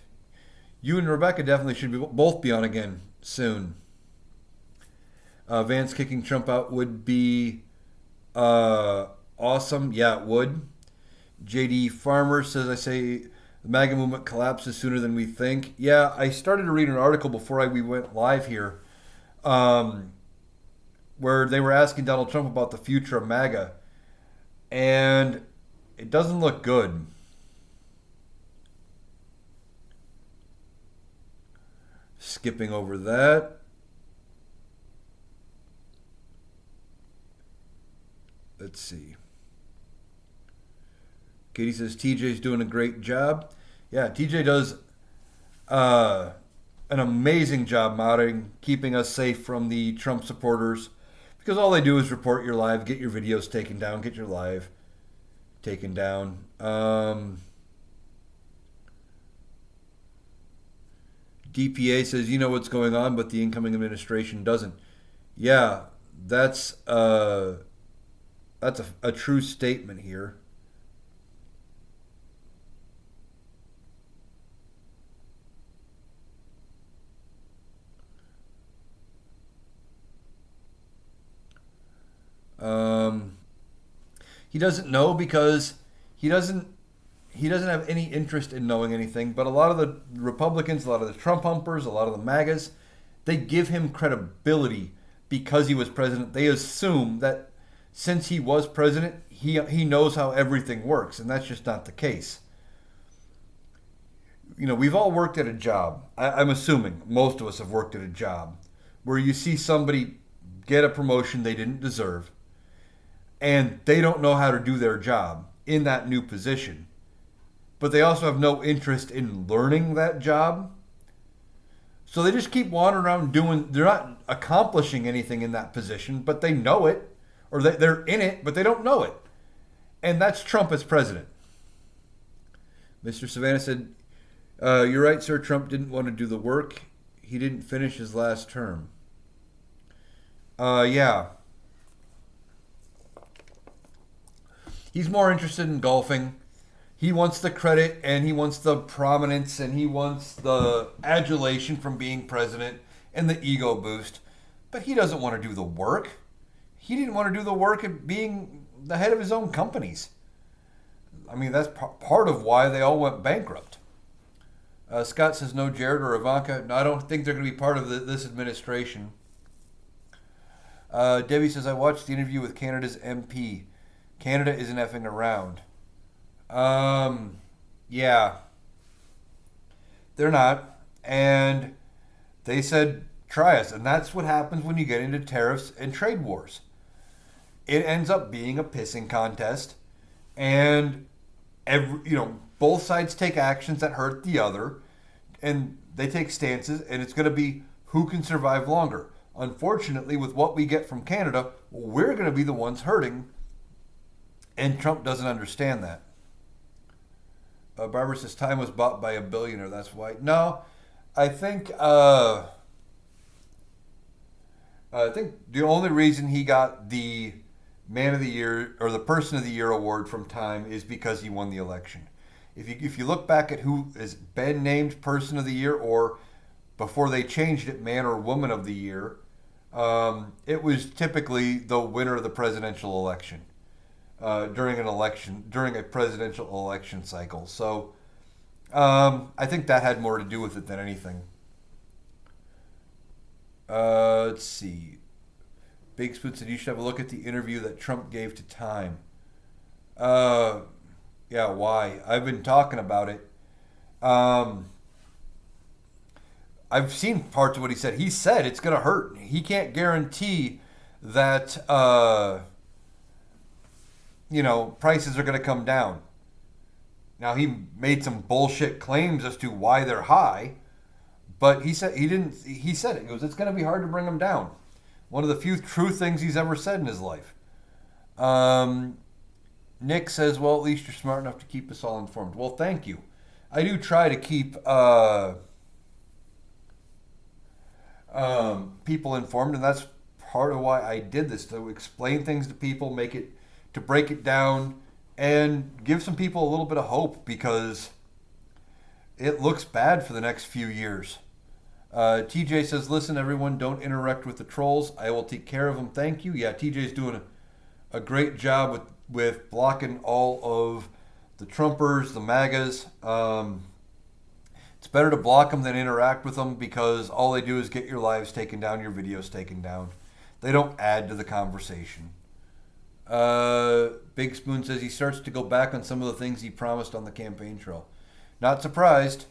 You and Rebecca definitely should both be on again soon. Vance kicking Trump out would be awesome. Yeah, it would. JD Farmer says, I say the MAGA movement collapses sooner than we think. Yeah, I started to read an article before we went live here where they were asking Donald Trump about the future of MAGA. And it doesn't look good. Skipping over that. Let's see. Katie says TJ's doing a great job. Yeah, TJ does an amazing job modding, keeping us safe from the Trump supporters. Because all they do is report your live, get your videos taken down, get your live taken down. DPA says, you know what's going on, but the incoming administration doesn't. Yeah, that's a true statement here. He doesn't know because he doesn't have any interest in knowing anything. But a lot of the Republicans, a lot of the Trump humpers, a lot of the MAGAs, they give him credibility because he was president. They assume that since he was president, he knows how everything works, and that's just not the case. You know, we've all worked at a job. I'm assuming most of us have worked at a job where you see somebody get a promotion they didn't deserve, and they don't know how to do their job in that new position. But they also have no interest in learning that job. So they just keep wandering around they're not accomplishing anything in that position, but they know it, or they're in it, but they don't know it. And that's Trump as president. Mr. Savannah said, you're right, sir, Trump didn't want to do the work. He didn't finish his last term. Yeah. He's more interested in golfing. He wants the credit and he wants the prominence and he wants the adulation from being president and the ego boost. But he doesn't want to do the work. He didn't want to do the work of being the head of his own companies. I mean, that's part of why they all went bankrupt. Scott says, no, Jared or Ivanka. No, I don't think they're going to be part of this administration. Debbie says, I watched the interview with Canada's MP. Canada isn't effing around. Yeah. They're not. And they said, try us. And that's what happens when you get into tariffs and trade wars. It ends up being a pissing contest. And, both sides take actions that hurt the other. And they take stances. And it's going to be who can survive longer. Unfortunately, with what we get from Canada, we're going to be the ones hurting. And Trump doesn't understand that. Barbara says time was bought by a billionaire. That's why. No, I think the only reason he got the Man of the Year or the Person of the Year award from Time is because he won the election. If you look back at who has been named Person of the Year, or before they changed it, Man or Woman of the Year, it was typically the winner of the presidential election. During a presidential election cycle. So I think that had more to do with it than anything. Let's see. Big Spoon said you should have a look at the interview that Trump gave to Time. Yeah, why? I've been talking about it. I've seen parts of what he said. He said it's going to hurt. He can't guarantee that prices are going to come down. Now, he made some bullshit claims as to why they're high, but he said it. He goes, it's going to be hard to bring them down. One of the few true things he's ever said in his life. Nick says, well, at least you're smart enough to keep us all informed. Well, thank you. I do try to keep people informed, and that's part of why I did this, to explain things to people, to break it down, and give some people a little bit of hope, because it looks bad for the next few years. TJ says, listen, everyone, don't interact with the trolls. I will take care of them. Thank you. Yeah, TJ's doing a great job with blocking all of the Trumpers, the MAGAs. It's better to block them than interact with them, because all they do is get your lives taken down, your videos taken down. They don't add to the conversation. Big Spoon says he starts to go back on some of the things he promised on the campaign trail. Not surprised.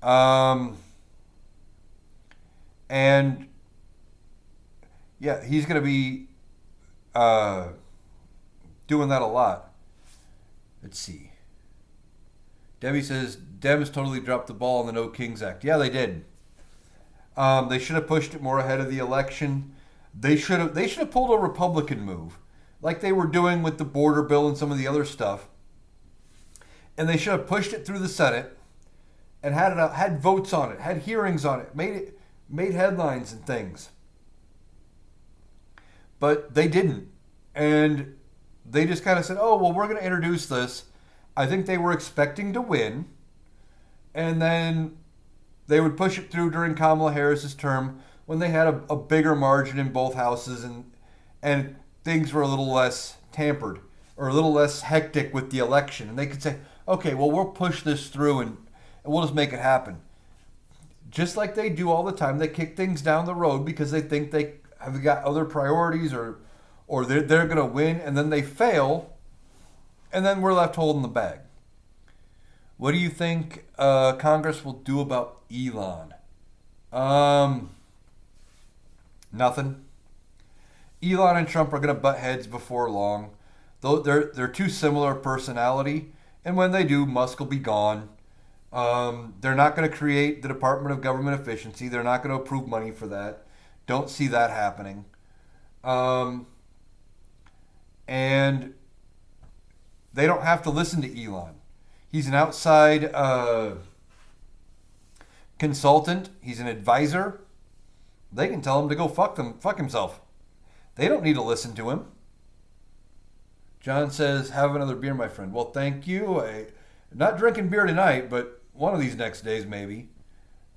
And yeah, he's going to be doing that a lot. Let's see. Debbie says Dems totally dropped the ball on the No Kings Act. Yeah, they did. They should have pushed it more ahead of the election. They should have pulled a Republican move, like they were doing with the border bill and some of the other stuff. And they should have pushed it through the Senate and had votes on it, had hearings on it, made headlines and things. But they didn't. And they just kind of said, oh, well, we're going to introduce this. I think they were expecting to win. And then they would push it through during Kamala Harris's term, when they had a bigger margin in both houses, and things were a little less tampered or a little less hectic with the election. And they could say, okay, well, we'll push this through and we'll just make it happen. Just like they do all the time, they kick things down the road because they think they have got other priorities, or they're going to win, and then they fail, and then we're left holding the bag. What do you think Congress will do about Elon? Nothing. Elon and Trump are going to butt heads before long. Though they're too similar personality, and when they do, Musk will be gone. They're not going to create the Department of Government Efficiency. They're not going to approve money for that. Don't see that happening. And they don't have to listen to Elon. He's an outside consultant. He's an advisor. They can tell him to go fuck himself. They don't need to listen to him. John says, have another beer, my friend. Well, thank you. I'm not drinking beer tonight, but one of these next days maybe.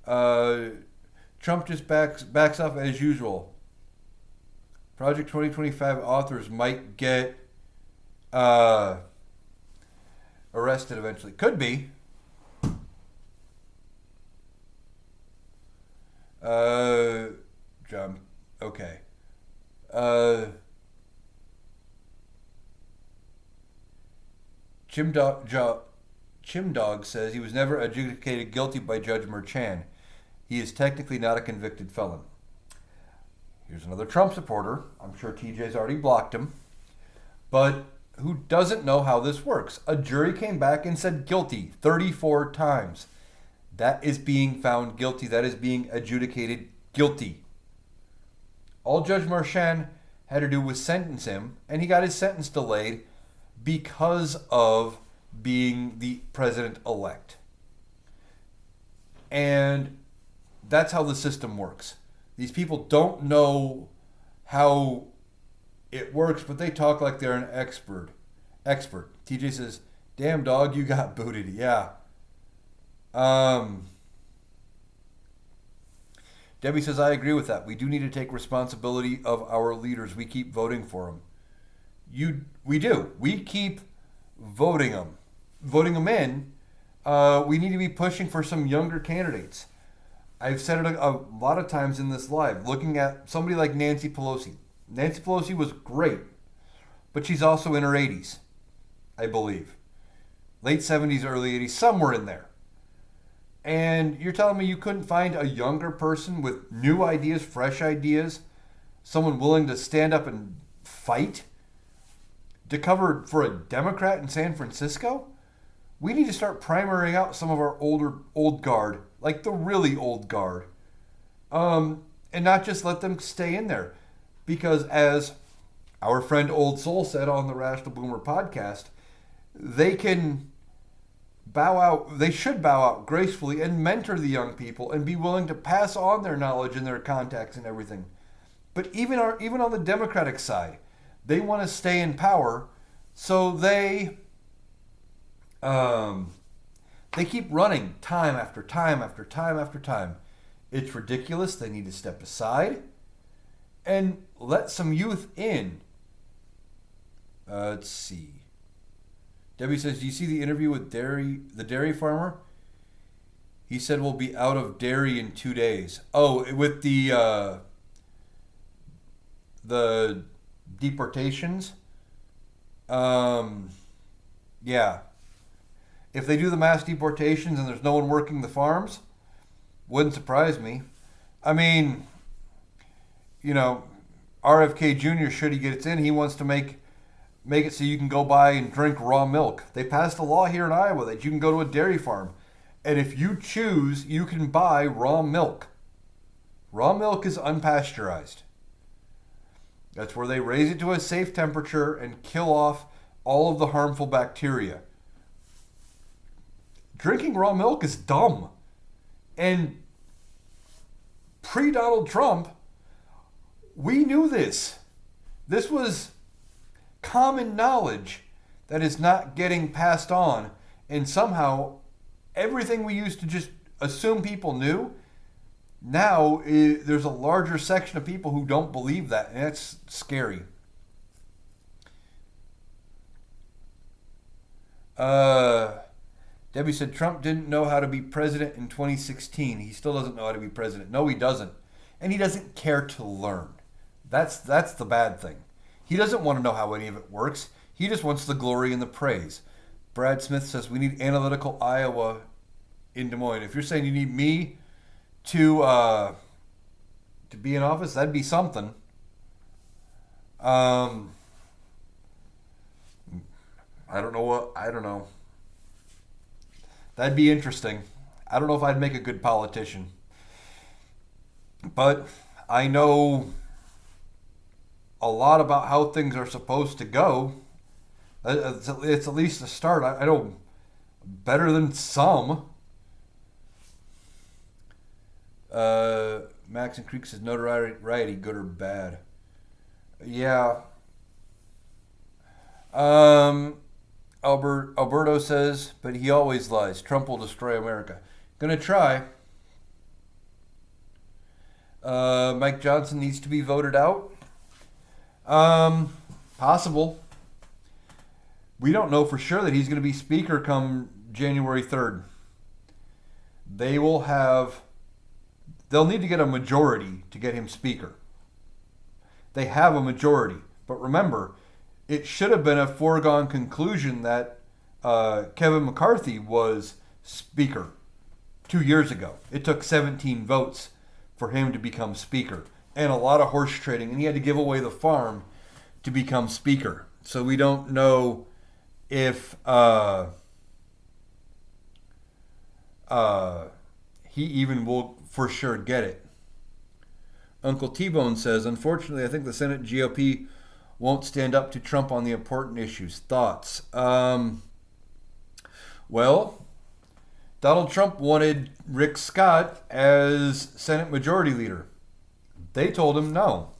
Trump just backs off as usual. Project 2025 authors might get arrested eventually. Could be. John. Okay. Chim Dog says he was never adjudicated guilty by Judge Merchan. He is technically not a convicted felon. Here's another Trump supporter. I'm sure TJ's already blocked him. But who doesn't know how this works? A jury came back and said guilty 34 times. That is being found guilty. That is being adjudicated guilty. All Judge Merchan had to do was sentence him, and he got his sentence delayed because of being the president-elect. And that's how the system works. These people don't know how it works, but they talk like they're an expert. TJ says, damn dog, you got booted. Yeah. Debbie says, I agree with that. We do need to take responsibility of our leaders. We keep voting for them. We do. We keep voting them in. We need to be pushing for some younger candidates. I've said it a lot of times in this live, looking at somebody like Nancy Pelosi. Nancy Pelosi was great, but she's also in her 80s, I believe. Late 70s, early 80s, somewhere in there. And you're telling me you couldn't find a younger person with new ideas, fresh ideas, someone willing to stand up and fight to cover for a Democrat in San Francisco? We need to start primarying out some of our old guard, like the really old guard, and not just let them stay in there. Because as our friend Old Soul said on the Rational Boomer podcast, they can bow out, they should bow out gracefully and mentor the young people and be willing to pass on their knowledge and their contacts and everything. But even on the Democratic side, they want to stay in power, so they keep running time after time after time after time. It's ridiculous. They need to step aside and let some youth in. Let's see. Debbie says, do you see the interview with the dairy farmer? He said we'll be out of dairy in 2 days. Oh, with the deportations? Yeah. If they do the mass deportations and there's no one working the farms, wouldn't surprise me. I mean, RFK Jr., should he get in, he wants to make it so you can go buy and drink raw milk. They passed a law here in Iowa that you can go to a dairy farm, and if you choose, you can buy raw milk. Raw milk is unpasteurized. That's where they raise it to a safe temperature and kill off all of the harmful bacteria. Drinking raw milk is dumb. And pre-Donald Trump, we knew this. This was common knowledge that is not getting passed on. And somehow, everything we used to just assume people knew, now there's a larger section of people who don't believe that. And that's scary. Debbie said Trump didn't know how to be president in 2016. He still doesn't know how to be president. No, he doesn't. And he doesn't care to learn. That's the bad thing. He doesn't want to know how any of it works. He just wants the glory and the praise. Brad Smith says we need analytical Iowa in Des Moines. If you're saying you need me to be in office, that'd be something. I don't know. That'd be interesting. I don't know if I'd make a good politician. But I know a lot about how things are supposed to go. It's at least a start. I know better than some. Max and Creek says notoriety, good or bad. Yeah. Alberto says, but he always lies. Trump will destroy America. Gonna try. Mike Johnson needs to be voted out. Possible. We don't know for sure that he's going to be speaker come January 3rd. They'll need to get a majority to get him speaker. They have a majority. But remember, it should have been a foregone conclusion that Kevin McCarthy was speaker 2 years ago. It took 17 votes for him to become speaker, and a lot of horse trading, and he had to give away the farm to become speaker. So we don't know if he even will for sure get it. Uncle T-Bone says, unfortunately, I think the Senate GOP won't stand up to Trump on the important issues. Thoughts? Well, Donald Trump wanted Rick Scott as Senate Majority Leader. They told him no.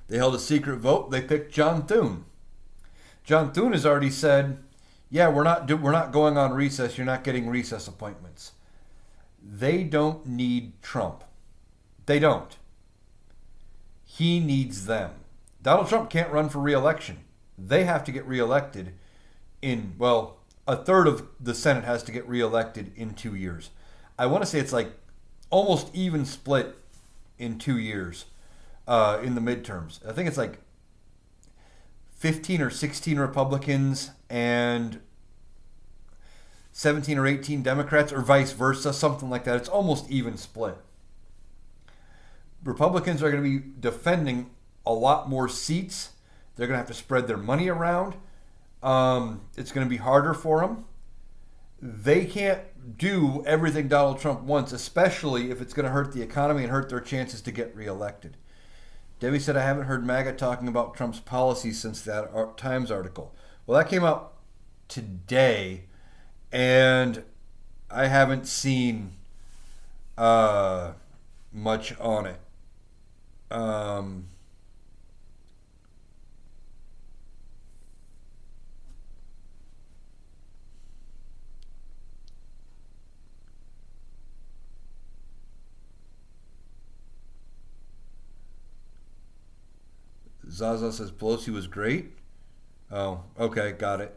They held a secret vote. They picked John Thune. John Thune has already said, yeah, we're not going on recess. You're not getting recess appointments. They don't need Trump. They don't. He needs them. Donald Trump can't run for re-election. They have to get re-elected a third of the Senate has to get re-elected in 2 years. I want to say it's like almost even split in 2 years in the midterms. I think it's like 15 or 16 Republicans and 17 or 18 Democrats, or vice versa, something like that. It's almost even split. Republicans are going to be defending a lot more seats. They're going to have to spread their money around. It's going to be harder for them. They can't do everything Donald Trump wants, especially if it's going to hurt the economy and hurt their chances to get reelected. Debbie said, I haven't heard MAGA talking about Trump's policies since that Times article. Well, that came out today, and I haven't seen much on it. Um, Zaza says Pelosi was great. Oh, okay, got it.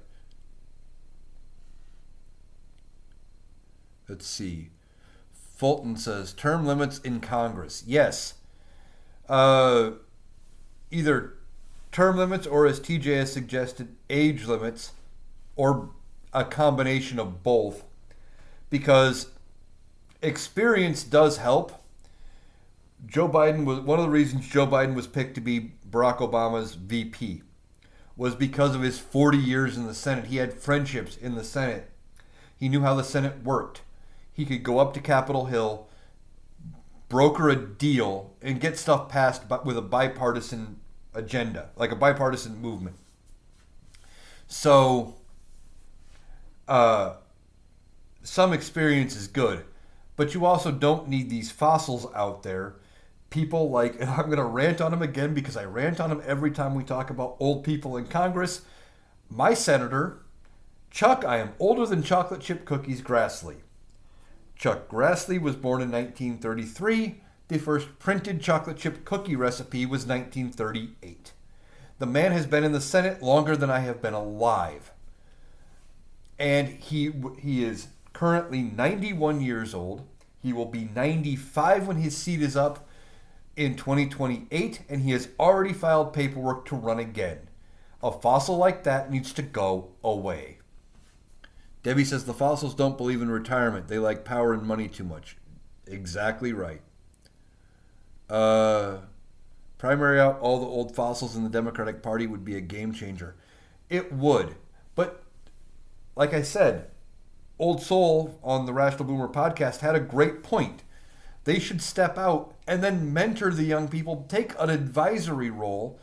Let's see. Fulton says term limits in Congress. Yes. Uh, Either term limits or, as TJ has suggested, age limits, or a combination of both. Because experience does help. Joe Biden was one of the reasons Joe Biden was picked to be Barack Obama's VP was because of his 40 years in the Senate. He had friendships in the Senate. He knew how the Senate worked. He could go up to Capitol Hill, broker a deal, and get stuff passed with a bipartisan agenda, like a bipartisan movement. So, some experience is good, but you also don't need these fossils out there. People like, and I'm going to rant on them again because I rant on them every time we talk about old people in Congress. My senator, Chuck, I am older than chocolate chip cookies, Grassley. Chuck Grassley was born in 1933. The first printed chocolate chip cookie recipe was 1938. The man has been in the Senate longer than I have been alive. And he is currently 91 years old. He will be 95 when his seat is up in 2028, and he has already filed paperwork to run again. A fossil like that needs to go away. Debbie says the fossils don't believe in retirement. They like power and money too much. Exactly right. Primary out all the old fossils in the Democratic Party would be a game changer. It would. But like I said, Old Soul on the Rational Boomer podcast had a great point. They should step out and then mentor the young people, take an advisory role,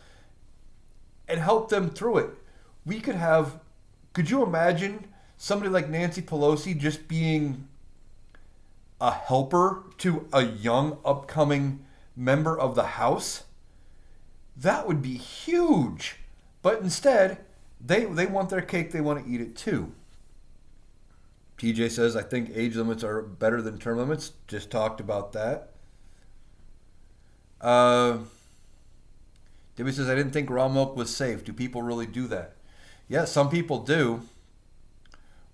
and help them through it. Could you imagine somebody like Nancy Pelosi just being a helper to a young upcoming member of the House? That would be huge. But instead, they want their cake, they want to eat it too. TJ says, I think age limits are better than term limits. Just talked about that. Debbie says, I didn't think raw milk was safe. Do people really do that? Yeah, some people do.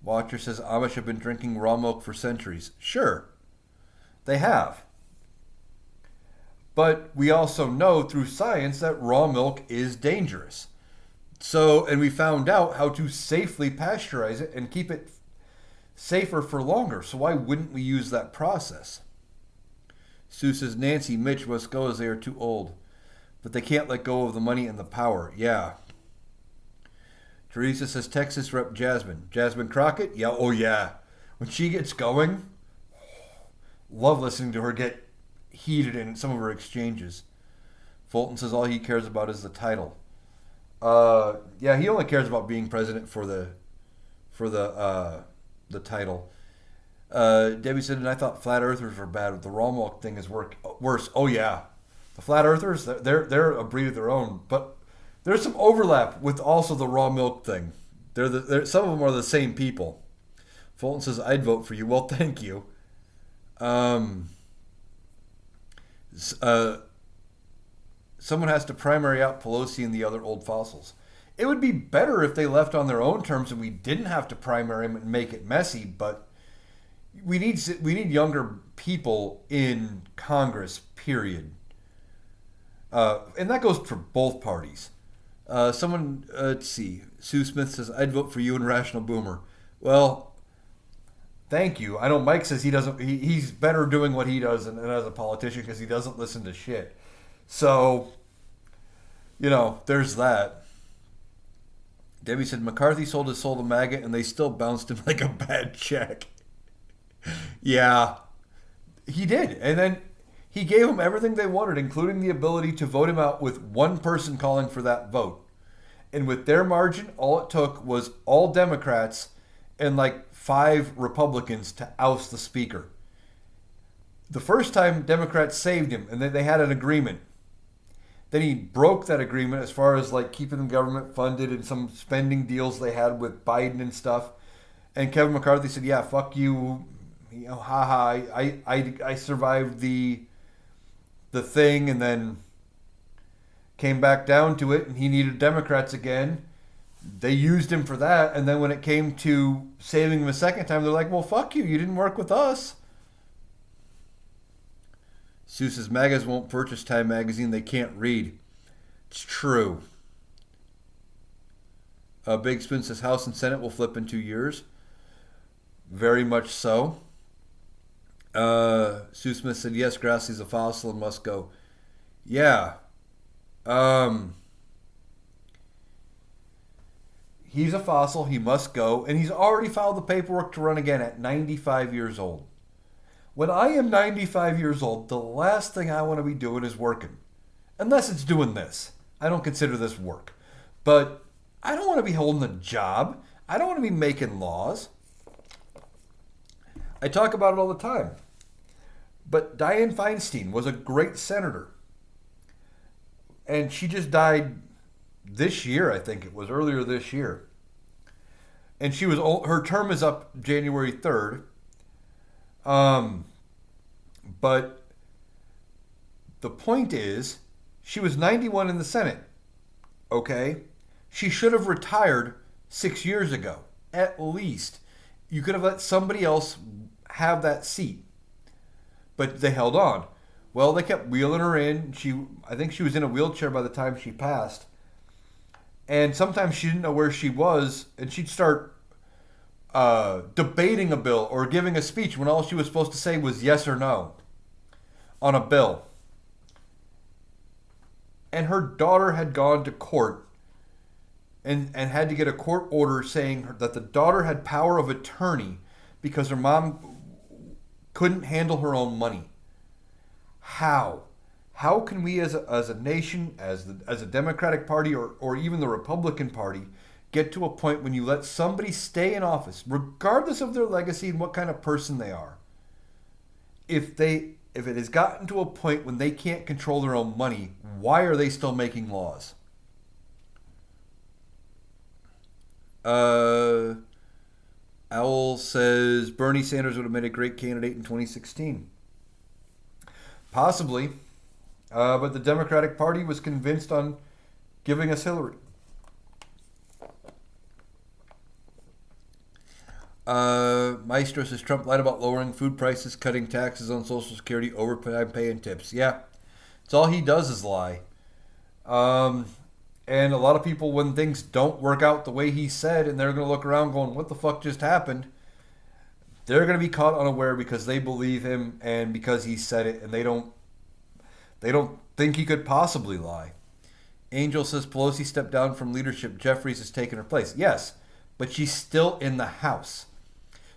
Watcher says, Amish have been drinking raw milk for centuries. Sure, they have. But we also know through science that raw milk is dangerous. And we found out how to safely pasteurize it and keep it safer for longer. So why wouldn't we use that process? Sue says, Nancy, Mitch must go as they are too old. But they can't let go of the money and the power. Yeah. Teresa says, Texas Rep. Jasmine Crockett? Yeah, oh yeah. When she gets going, love listening to her get heated in some of her exchanges. Fulton says all he cares about is the title. Yeah, he only cares about being president for the title. Debbie said, and I thought flat earthers were bad. The raw milk thing is worse. Oh yeah, the flat earthers, they're a breed of their own. But there's some overlap with also the raw milk thing. Some of them are the same people. Fulton says, I'd vote for you. Well, thank you. Someone has to primary out Pelosi and the other old fossils. It would be better if they left on their own terms and we didn't have to primary them and make it messy, but we need younger people in Congress, period. And that goes for both parties. Let's see. Sue Smith says, I'd vote for you and Rational Boomer. Well, thank you. I know Mike says he's better doing what he does and as a politician because he doesn't listen to shit. So, there's that. Debbie said, McCarthy sold his soul to MAGA and they still bounced him like a bad check. Yeah, he did. And then He gave them everything they wanted, including the ability to vote him out with one person calling for that vote. And with their margin, all it took was all Democrats and like 5 Republicans to oust the speaker. The first time, Democrats saved him, and then they had an agreement. Then he broke that agreement as far as like keeping the government funded and some spending deals they had with Biden and stuff. And Kevin McCarthy said, "Yeah, fuck you, haha. I survived the thing, and then came back down to it, and he needed Democrats again. They used him for that, and then when it came to saving him a second time, they're like, well, fuck you. You didn't work with us." Sue says, "MAGAs won't purchase Time Magazine. They can't read." It's true. Big Spin says, "House and Senate will flip in 2 years." Very much so. Sue Smith said, "Yes, Grassley's a fossil and must go." Yeah. He's a fossil. He must go. And he's already filed the paperwork to run again at 95 years old. When I am 95 years old, the last thing I want to be doing is working. Unless it's doing this. I don't consider this work. But I don't want to be holding a job. I don't want to be making laws. I talk about it all the time. But Dianne Feinstein was a great senator. And she just died this year, I think it was, earlier this year. And her term is up January 3rd. But the point is, she was 91 in the Senate. Okay? She should have retired 6 years ago, at least. You could have let somebody else have that seat. But they held on. Well, they kept wheeling her in. I think she was in a wheelchair by the time she passed. And sometimes she didn't know where she was, and she'd start debating a bill or giving a speech when all she was supposed to say was yes or no on a bill. And her daughter had gone to court and had to get a court order saying that the daughter had power of attorney because her mom couldn't handle her own money. How? How can we as a nation, as a Democratic Party or even the Republican Party, get to a point when you let somebody stay in office, regardless of their legacy and what kind of person they are, if it has gotten to a point when they can't control their own money, why are they still making laws? Owl says Bernie Sanders would have made a great candidate in 2016. Possibly. But the Democratic Party was convinced on giving us Hillary. Maestro says Trump lied about lowering food prices, cutting taxes on Social Security, overtime pay, and tips. Yeah, it's all he does is lie. And a lot of people, when things don't work out the way he said, and they're going to look around going, what the fuck just happened? They're going to be caught unaware because they believe him and because he said it, and they don't think he could possibly lie. Angel says Pelosi stepped down from leadership. Jeffries has taken her place. Yes, but she's still in the House.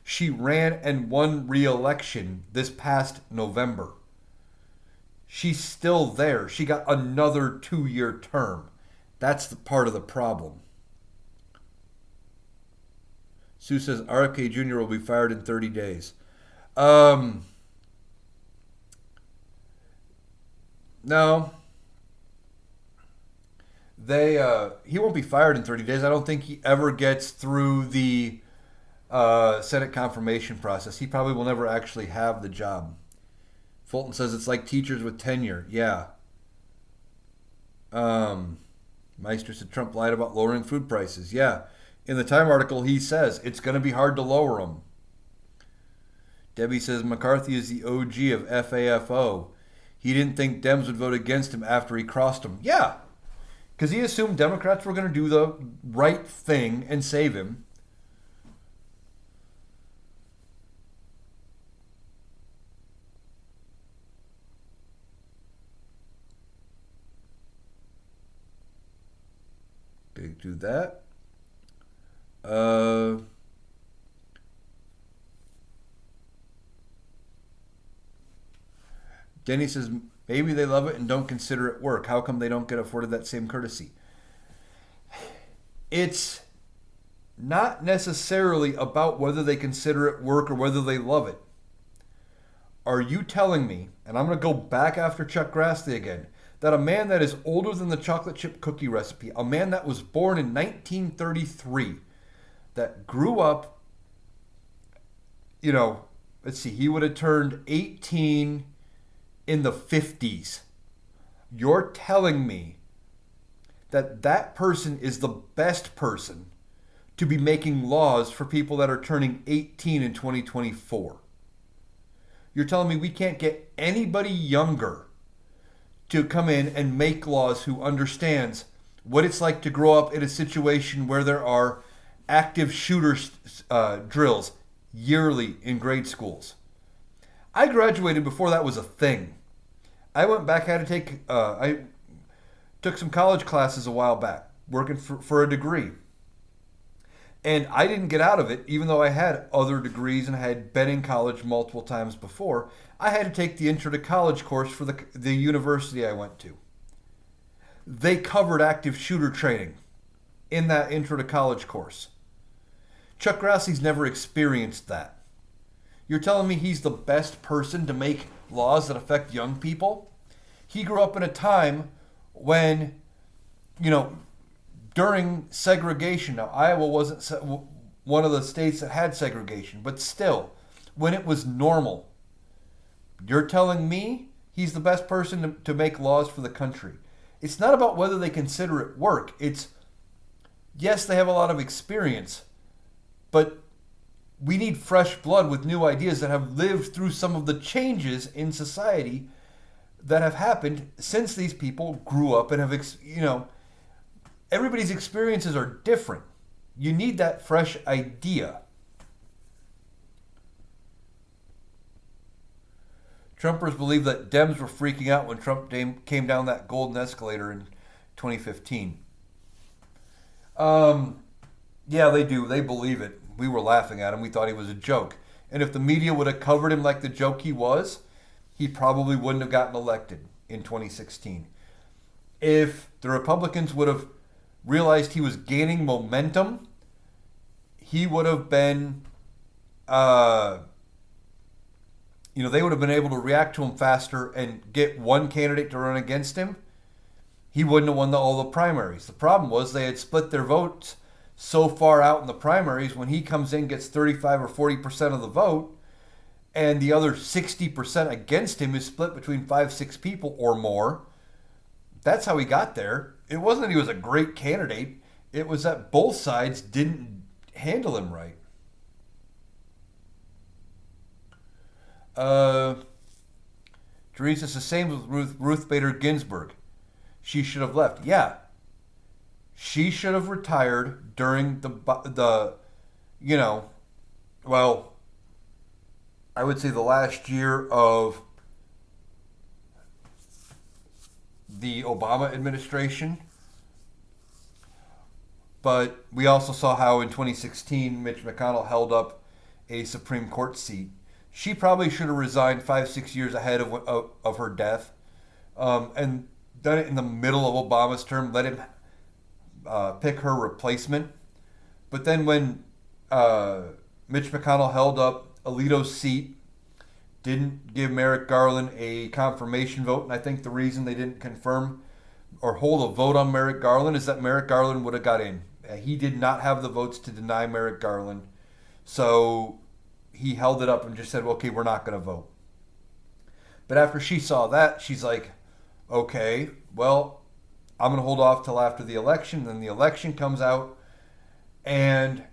She ran and won re-election this past November. She's still there. She got another 2-year term. That's the part of the problem. Sue says RFK Jr. will be fired in 30 days. No. He won't be fired in 30 days. I don't think he ever gets through the Senate confirmation process. He probably will never actually have the job. Fulton says it's like teachers with tenure. Yeah. Meister said Trump lied about lowering food prices. Yeah. In the Time article, he says it's going to be hard to lower them. Debbie says McCarthy is the OG of FAFO. He didn't think Dems would vote against him after he crossed them. Yeah. Because he assumed Democrats were going to do the right thing and save him. Okay, do that. Denny says maybe they love it and don't consider it work. How come they don't get afforded that same courtesy? It's not necessarily about whether they consider it work or whether they love it. Are you telling me, and I'm going to go back after Chuck Grassley again, that a man that is older than the chocolate chip cookie recipe, a man that was born in 1933, that grew up, let's see, he would have turned 18 in the 50s. You're telling me that that person is the best person to be making laws for people that are turning 18 in 2024. You're telling me we can't get anybody younger to come in and make laws who understands what it's like to grow up in a situation where there are active shooter drills yearly in grade schools. I graduated before that was a thing. I went back, I took some college classes a while back, working for a degree. And I didn't get out of it, even though I had other degrees and I had been in college multiple times before. I had to take the Intro to College course for the university I went to. They covered active shooter training in that Intro to College course. Chuck Grassley's never experienced that. You're telling me he's the best person to make laws that affect young people? He grew up in a time when, during segregation. Now, Iowa wasn't one of the states that had segregation, but still, when it was normal. You're telling me he's the best person to make laws for the country. It's not about whether they consider it work. It's, yes, they have a lot of experience, but we need fresh blood with new ideas that have lived through some of the changes in society that have happened since these people grew up and have, everybody's experiences are different. You need that fresh idea. Trumpers believe that Dems were freaking out when Trump came down that golden escalator in 2015. Yeah, they do. They believe it. We were laughing at him. We thought he was a joke. And if the media would have covered him like the joke he was, he probably wouldn't have gotten elected in 2016. If the Republicans would have realized he was gaining momentum, he would have been, they would have been able to react to him faster and get one candidate to run against him. He wouldn't have won all the primaries. The problem was they had split their votes so far out in the primaries. When he comes in, gets 35 or 40% of the vote, and the other 60% against him is split between 5-6 people or more. That's how he got there. It wasn't that he was a great candidate. It was that both sides didn't handle him right. Teresa, the same with Ruth Bader Ginsburg. She should have left. Yeah. She should have retired during I would say the last year of the Obama administration. But we also saw how in 2016 Mitch McConnell held up a Supreme Court seat. She probably should have resigned 5-6 years ahead of her death, and done it in the middle of Obama's term. Let him pick her replacement. But then when Mitch McConnell held up Alito's seat, didn't give Merrick Garland a confirmation vote, and I think the reason they didn't confirm or hold a vote on Merrick Garland is that Merrick Garland would have got in. He did not have the votes to deny Merrick Garland, so he held it up and just said, okay, we're not going to vote. But after she saw that, she's like, okay, well, I'm going to hold off till after the election. Then the election comes out, and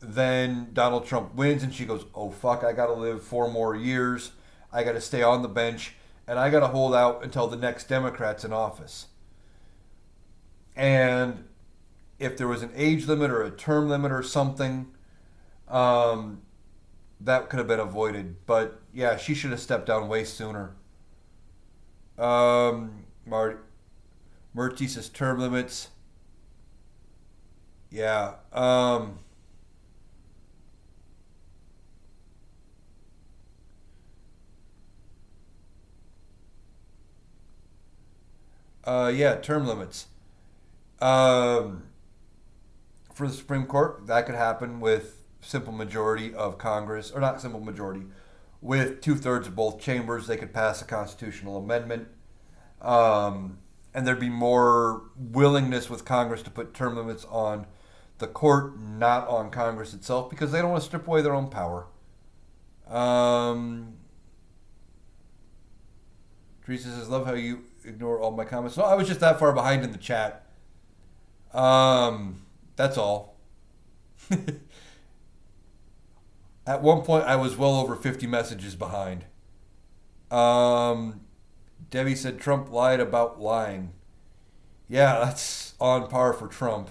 then Donald Trump wins, and she goes, oh, fuck, I got to live 4 more years. I got to stay on the bench, and I got to hold out until the next Democrat's in office. And if there was an age limit or a term limit or something, that could have been avoided. But, yeah, she should have stepped down way sooner. Murty says term limits. Yeah. Yeah, term limits. Um, for the Supreme Court, that could happen with simple majority of Congress, or not simple majority, with 2/3 of both chambers. They could pass a constitutional amendment, and there'd be more willingness with Congress to put term limits on the court, not on Congress itself, because they don't want to strip away their own power. Um, Teresa says, "Love how you ignore all my comments." No, I was just that far behind in the chat. That's all. At one point, I was well over 50 messages behind. Um, Debbie said Trump lied about lying. Yeah, that's on par for Trump.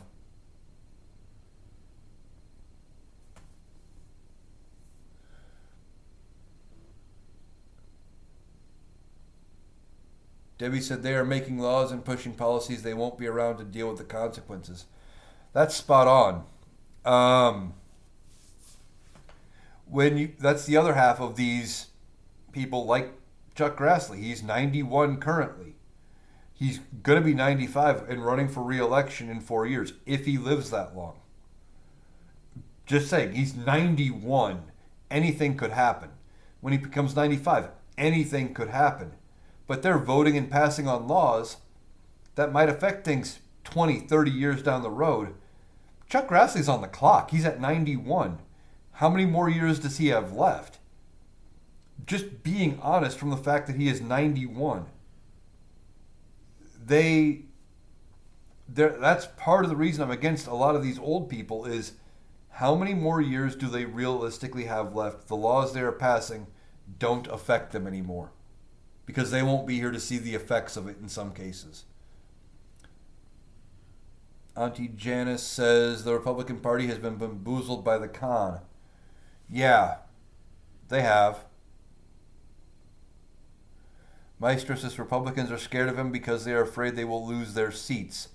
Debbie said they are making laws and pushing policies they won't be around to deal with the consequences. That's spot on. Um, that's the other half of these people like Chuck Grassley. He's 91 currently. He's going to be 95 and running for re-election in 4 years if he lives that long. Just saying, he's 91. Anything could happen. When he becomes 95, anything could happen. But they're voting and passing on laws that might affect things 20, 30 years down the road. Chuck Grassley's on the clock. He's at 91. How many more years does he have left? Just being honest from the fact that he is 91. That's part of the reason I'm against a lot of these old people is how many more years do they realistically have left? The laws they are passing don't affect them anymore because they won't be here to see the effects of it in some cases. Auntie Janice says the Republican Party has been bamboozled by the con. Yeah, they have. Maestro says Republicans are scared of him because they are afraid they will lose their seats.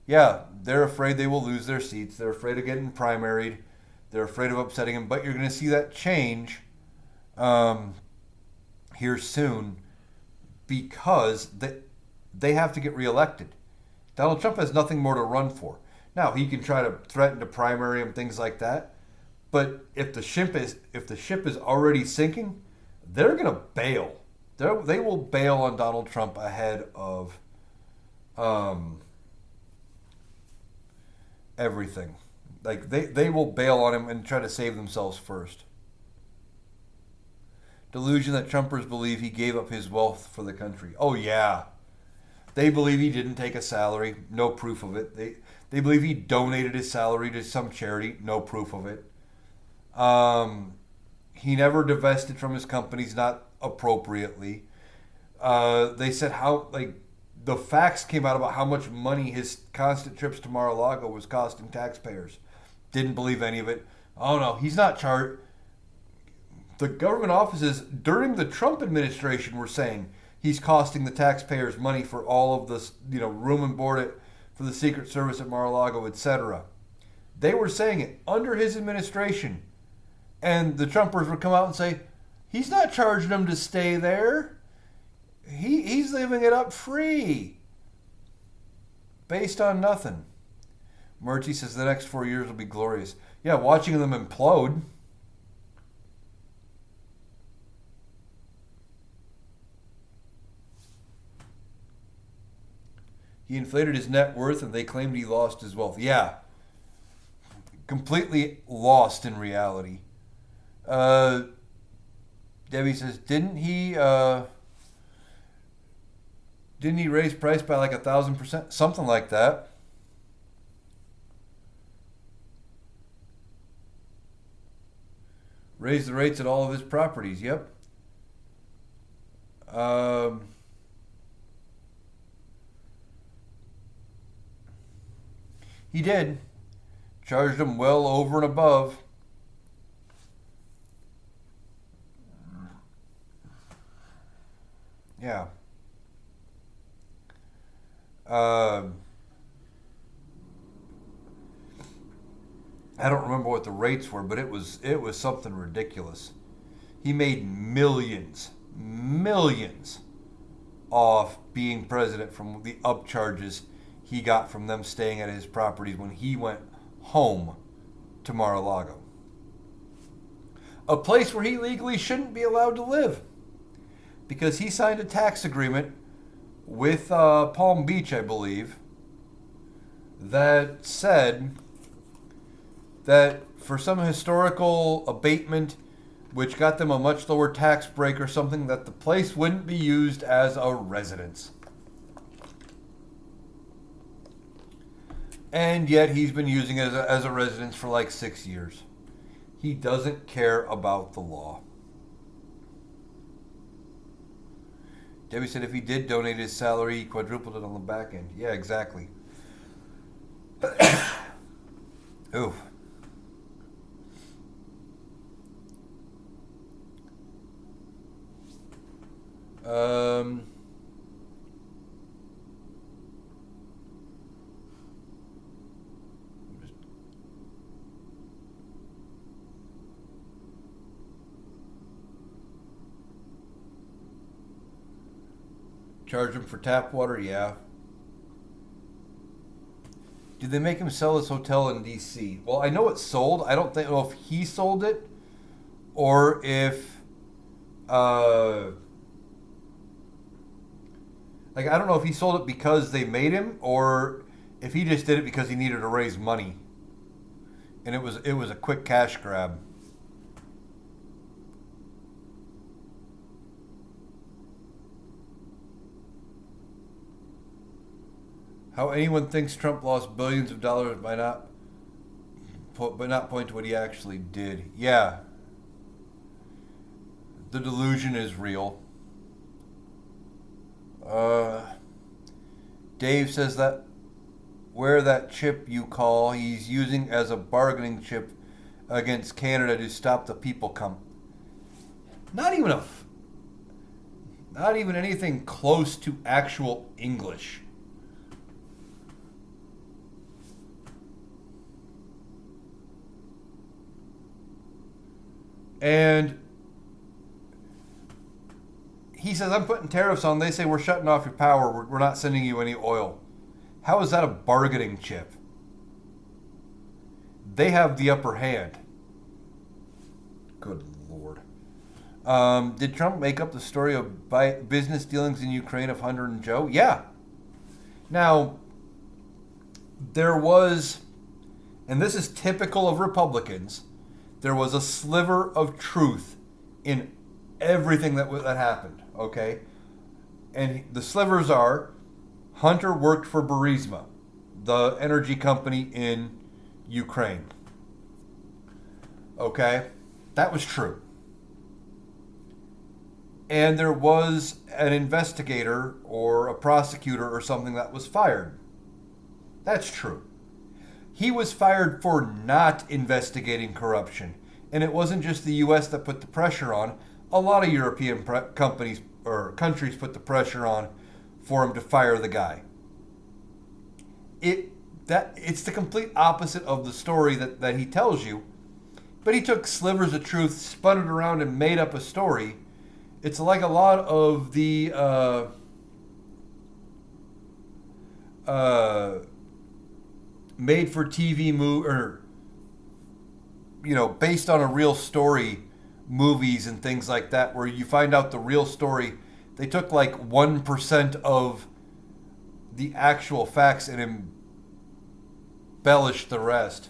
Yeah, they're afraid they will lose their seats. They're afraid of getting primaried. They're afraid of upsetting him. But you're going to see that change here soon because they have to get reelected. Donald Trump has nothing more to run for. Now, he can try to threaten to primary him, things like that. But if the ship is already sinking, they're going to bail. They will bail on Donald Trump ahead of everything. Like they will bail on him and try to save themselves first. Delusion that Trumpers believe he gave up his wealth for the country. Oh yeah. They believe he didn't take a salary, no proof of it. They believe he donated his salary to some charity, no proof of it. He never divested from his companies, not appropriately. They said the facts came out about how much money his constant trips to Mar-a-Lago was costing taxpayers. Didn't believe any of it. Oh no, he's not charged. The government offices during the Trump administration were saying he's costing the taxpayers money for all of this, room and board for the Secret Service at Mar-a-Lago, etc. They were saying it under his administration. And the Trumpers would come out and say, he's not charging them to stay there. He's leaving it up free. Based on nothing. Murchie says the next 4 years will be glorious. Yeah, watching them implode. He inflated his net worth and they claimed he lost his wealth. Yeah. Completely lost in reality. Debbie says, didn't he raise price by like 1,000%? Something like that. Raised the rates at all of his properties. Yep. He did. Charged them well over and above. Yeah. I don't remember what the rates were, but it was something ridiculous. He made millions off being president from the upcharges he got from them staying at his properties when he went home to Mar-a-Lago. A place where he legally shouldn't be allowed to live. Because he signed a tax agreement with Palm Beach, I believe, that said that for some historical abatement, which got them a much lower tax break or something, that the place wouldn't be used as a residence. And yet he's been using it as a residence for like 6 years. He doesn't care about the law. Debbie said if he did donate his salary, he quadrupled it on the back end. Yeah, exactly. Oof. Charge him for tap water? Yeah. Did they make him sell his hotel in D.C.? Well, I know it's sold. I don't know if he sold it or if, I don't know if he sold it because they made him or if he just did it because he needed to raise money. And it was a quick cash grab. How anyone thinks Trump lost billions of dollars by not point to what he actually did. Yeah. The delusion is real. Dave says that where that chip you call he's using as a bargaining chip against Canada to stop the people come. Not even anything close to actual English. And he says, I'm putting tariffs on. They say, we're shutting off your power. We're not sending you any oil. How is that a bargaining chip? They have the upper hand. Good Lord. Did Trump make up the story of business dealings in Ukraine of Hunter and Joe? Yeah. Now, there was, and this is typical of Republicans, there was a sliver of truth in everything that happened, okay? And the slivers are, Hunter worked for Burisma, the energy company in Ukraine. Okay? That was true. And there was an investigator or a prosecutor or something that was fired. That's true. He was fired for not investigating corruption. And it wasn't just the U.S. that put the pressure on. A lot of European companies or countries put the pressure on for him to fire the guy. It's the complete opposite of the story that he tells you. But he took slivers of truth, spun it around, and made up a story. It's like a lot of the made-for-TV movie, or based on a real story movies and things like that, where you find out the real story. They took like 1% of the actual facts and embellished the rest.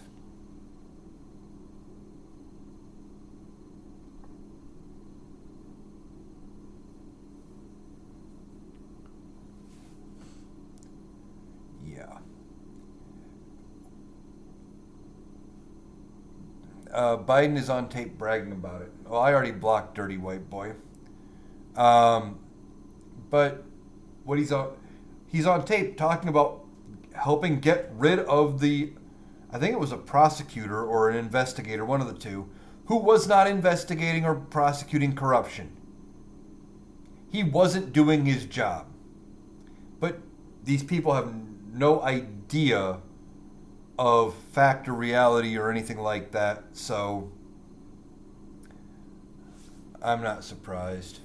Yeah. Biden is on tape bragging about it. Well, I already blocked Dirty White Boy. But what he's on tape talking about helping get rid of I think it was a prosecutor or an investigator, one of the two, who was not investigating or prosecuting corruption. He wasn't doing his job. But these people have no idea of fact or reality or anything like that, so I'm not surprised.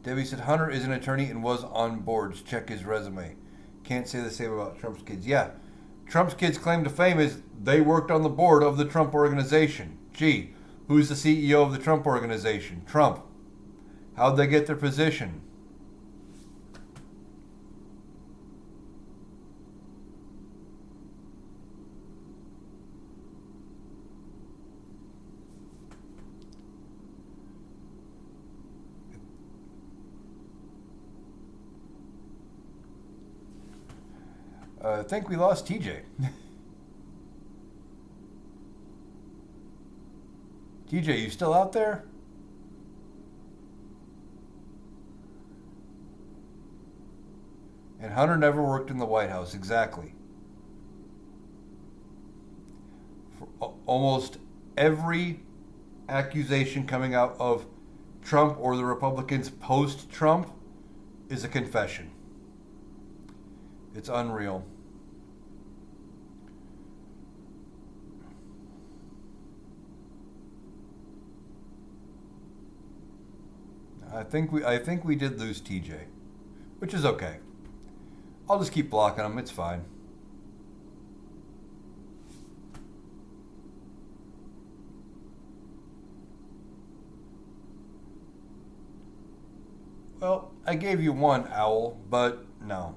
Debbie said Hunter is an attorney and was on boards. Check his resume. Can't say the same about Trump's kids. Yeah, Trump's kids' claim to fame is they worked on the board of the Trump Organization. Gee, who's the CEO of the Trump Organization? Trump. How'd they get their position? I think we lost TJ. TJ, you still out there? And Hunter never worked in the White House, exactly. For almost every accusation coming out of Trump or the Republicans post-Trump is a confession. It's unreal. I think we did lose TJ, which is okay. I'll just keep blocking him. It's fine. Well, I gave you one owl, but no.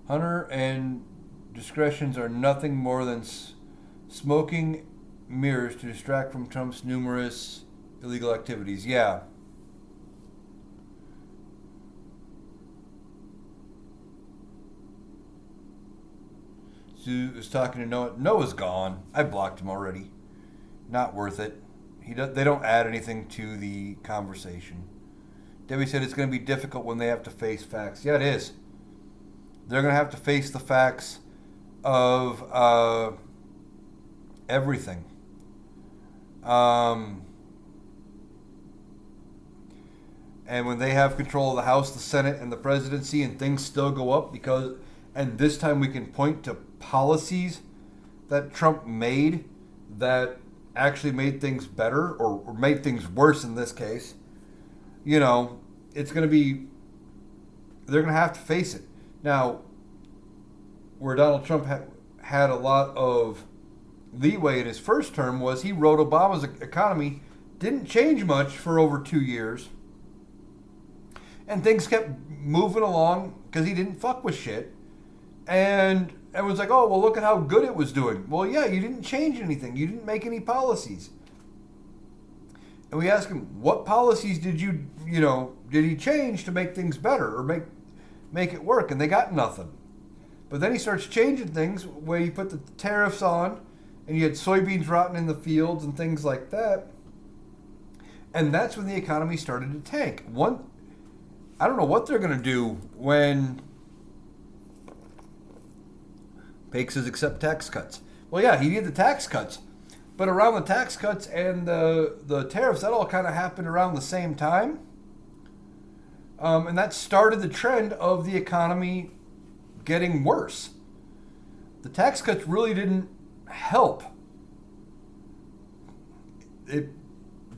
Hunter and discretions are nothing more than smoking mirrors to distract from Trump's numerous illegal activities. Yeah. Sue is talking to Noah. Noah's gone. I blocked him already. Not worth it. They don't add anything to the conversation. Debbie said it's going to be difficult when they have to face facts. Yeah, it is. They're going to have to face the facts of everything. And when they have control of the House, the Senate, and the presidency, and things still go up and this time we can point to policies that Trump made that actually made things better or made things worse in this case, it's going to be, they're going to have to face it. Now, where Donald Trump had a lot of leeway in his first term was he rode Obama's economy, didn't change much for over 2 years, and things kept moving along because he didn't fuck with shit. And everyone's like, oh, well, look at how good it was doing. Well, yeah, you didn't change anything. You didn't make any policies. And we asked him, what policies did did he change to make things better or make it work? And they got nothing. But then he starts changing things where he put the tariffs on and you had soybeans rotting in the fields and things like that. And that's when the economy started to tank. I don't know what they're going to do when Pake says accept tax cuts. Well, yeah, he did the tax cuts. But around the tax cuts and the tariffs, that all kind of happened around the same time. And that started the trend of the economy getting worse. The tax cuts really didn't help. It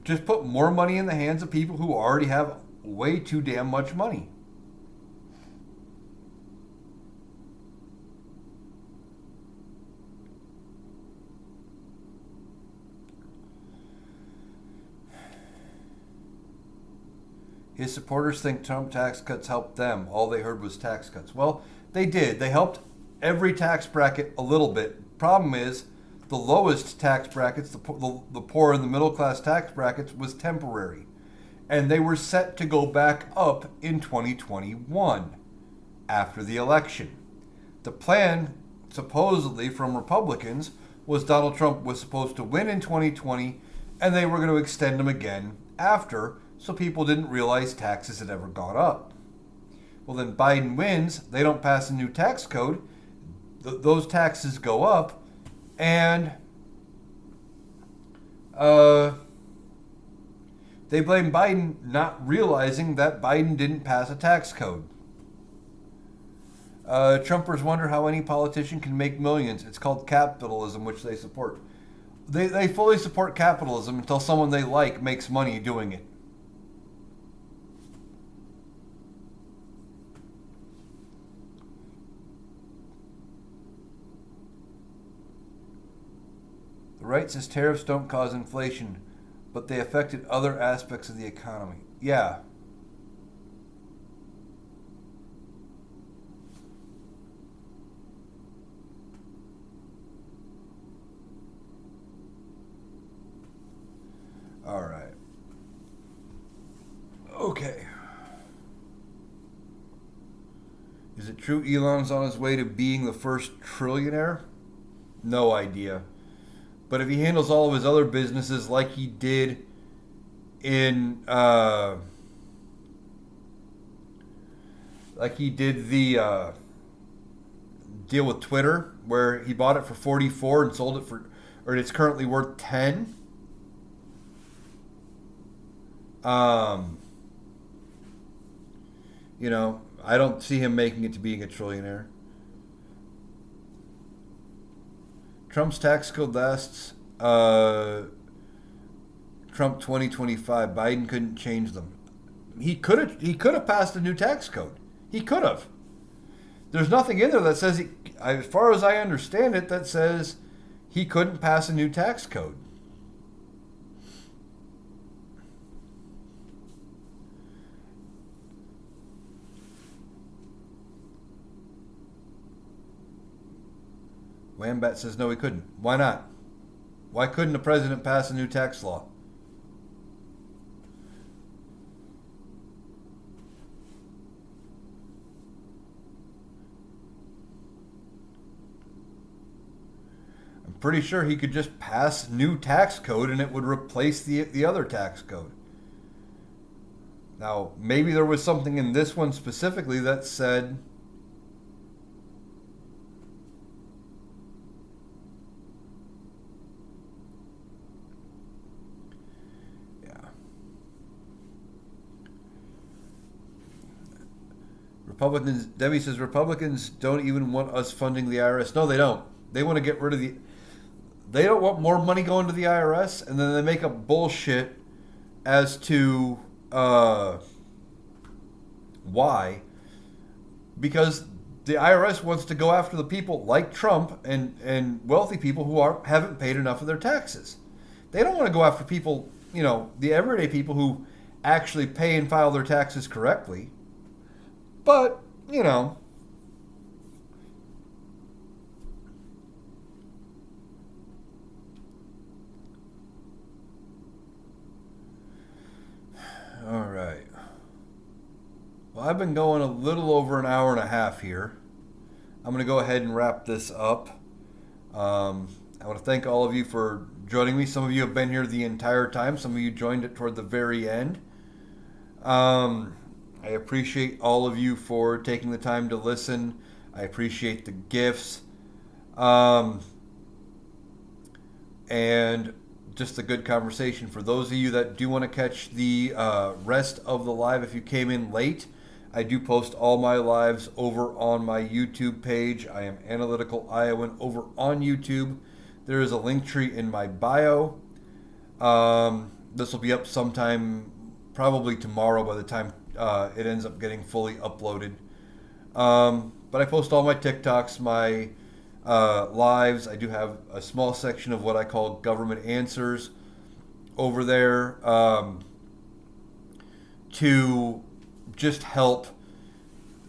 just put more money in the hands of people who already have way too damn much money. His supporters think Trump tax cuts helped them. All they heard was tax cuts. Well, they did. They helped every tax bracket a little bit. Problem is, the lowest tax brackets, the poor and the middle class tax brackets, was temporary. And they were set to go back up in 2021 after the election. The plan, supposedly from Republicans, was Donald Trump was supposed to win in 2020 and they were going to extend him again after, so people didn't realize taxes had ever gone up. Well, then Biden wins, they don't pass a new tax code, those taxes go up, and they blame Biden, not realizing that Biden didn't pass a tax code. Trumpers wonder how any politician can make millions. It's called capitalism, which they support. They fully support capitalism until someone they like makes money doing it. The right says tariffs don't cause inflation, but they affected other aspects of the economy. Yeah. All right. Okay. Is it true Elon's on his way to being the first trillionaire? No idea. But if he handles all of his other businesses like he did in, like he did the deal with Twitter, where he bought it for 44 and sold it for, or it's currently worth 10. Um, I don't see him making it to being a trillionaire. Trump's tax code lasts Trump 2025. Biden couldn't change them. He could have passed a new tax code. He could have. There's nothing in there that says as far as I understand it, that says he couldn't pass a new tax code. Wambat says no, he couldn't. Why not? Why couldn't the president pass a new tax law? I'm pretty sure he could just pass new tax code and it would replace the other tax code. Now, maybe there was something in this one specifically that said, yeah. Republicans, Debbie says, Republicans don't even want us funding the IRS. No, they don't. They want to get rid of they don't want more money going to the IRS, and then they make up bullshit as to why. Because the IRS wants to go after the people like Trump and wealthy people who haven't paid enough of their taxes. They don't want to go after people, the everyday people who actually pay and file their taxes correctly. But, all right. Well, I've been going a little over an hour and a half here. I'm going to go ahead and wrap this up. I want to thank all of you for joining me. Some of you have been here the entire time. Some of you joined it toward the very end. I appreciate all of you for taking the time to listen. I appreciate the gifts. And just a good conversation. For those of you that do want to catch the rest of the live, if you came in late, I do post all my lives over on my YouTube page. I am Analytical Iowan over on YouTube. There is a link tree in my bio. This will be up sometime, probably tomorrow by the time it ends up getting fully uploaded. But I post all my TikToks, my lives. I do have a small section of what I call government answers over there to just help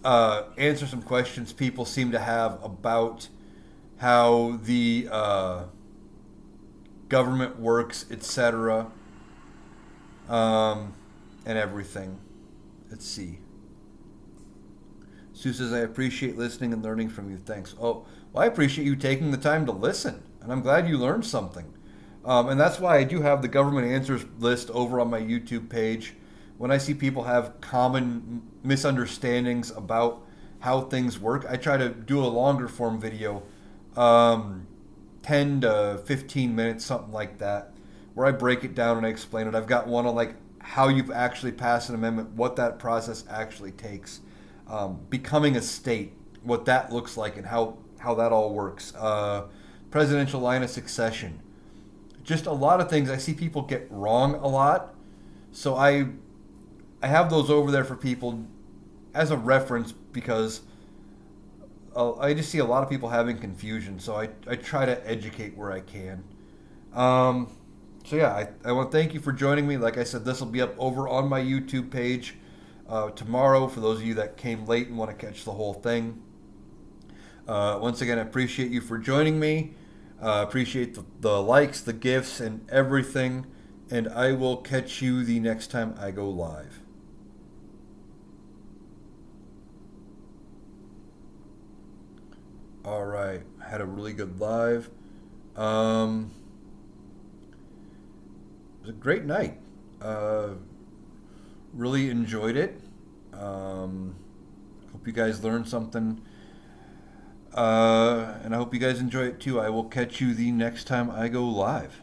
answer some questions people seem to have about how the government works, etc., and everything. Let's see. Sue says, I appreciate listening and learning from you. Thanks. Oh, well, I appreciate you taking the time to listen, and I'm glad you learned something. And that's why I do have the government answers list over on my YouTube page. When I see people have common misunderstandings about how things work, I try to do a longer form video, 10 to 15 minutes, something like that, where I break it down and I explain it. I've got one on like how you actually pass an amendment, what that process actually takes, becoming a state. what that looks like and how that all works. Presidential line of succession. Just a lot of things I see people get wrong a lot. So I have those over there for people as a reference because I just see a lot of people having confusion. So I try to educate where I can. So yeah, I want to thank you for joining me. Like I said, this will be up over on my YouTube page tomorrow for those of you that came late and want to catch the whole thing. Once again, I appreciate you for joining me. Appreciate the likes, the gifts, and everything. And I will catch you the next time I go live. All right, had a really good live. It was a great night. Really enjoyed it. Hope you guys learned something. And I hope you guys enjoy it too. I will catch you the next time I go live.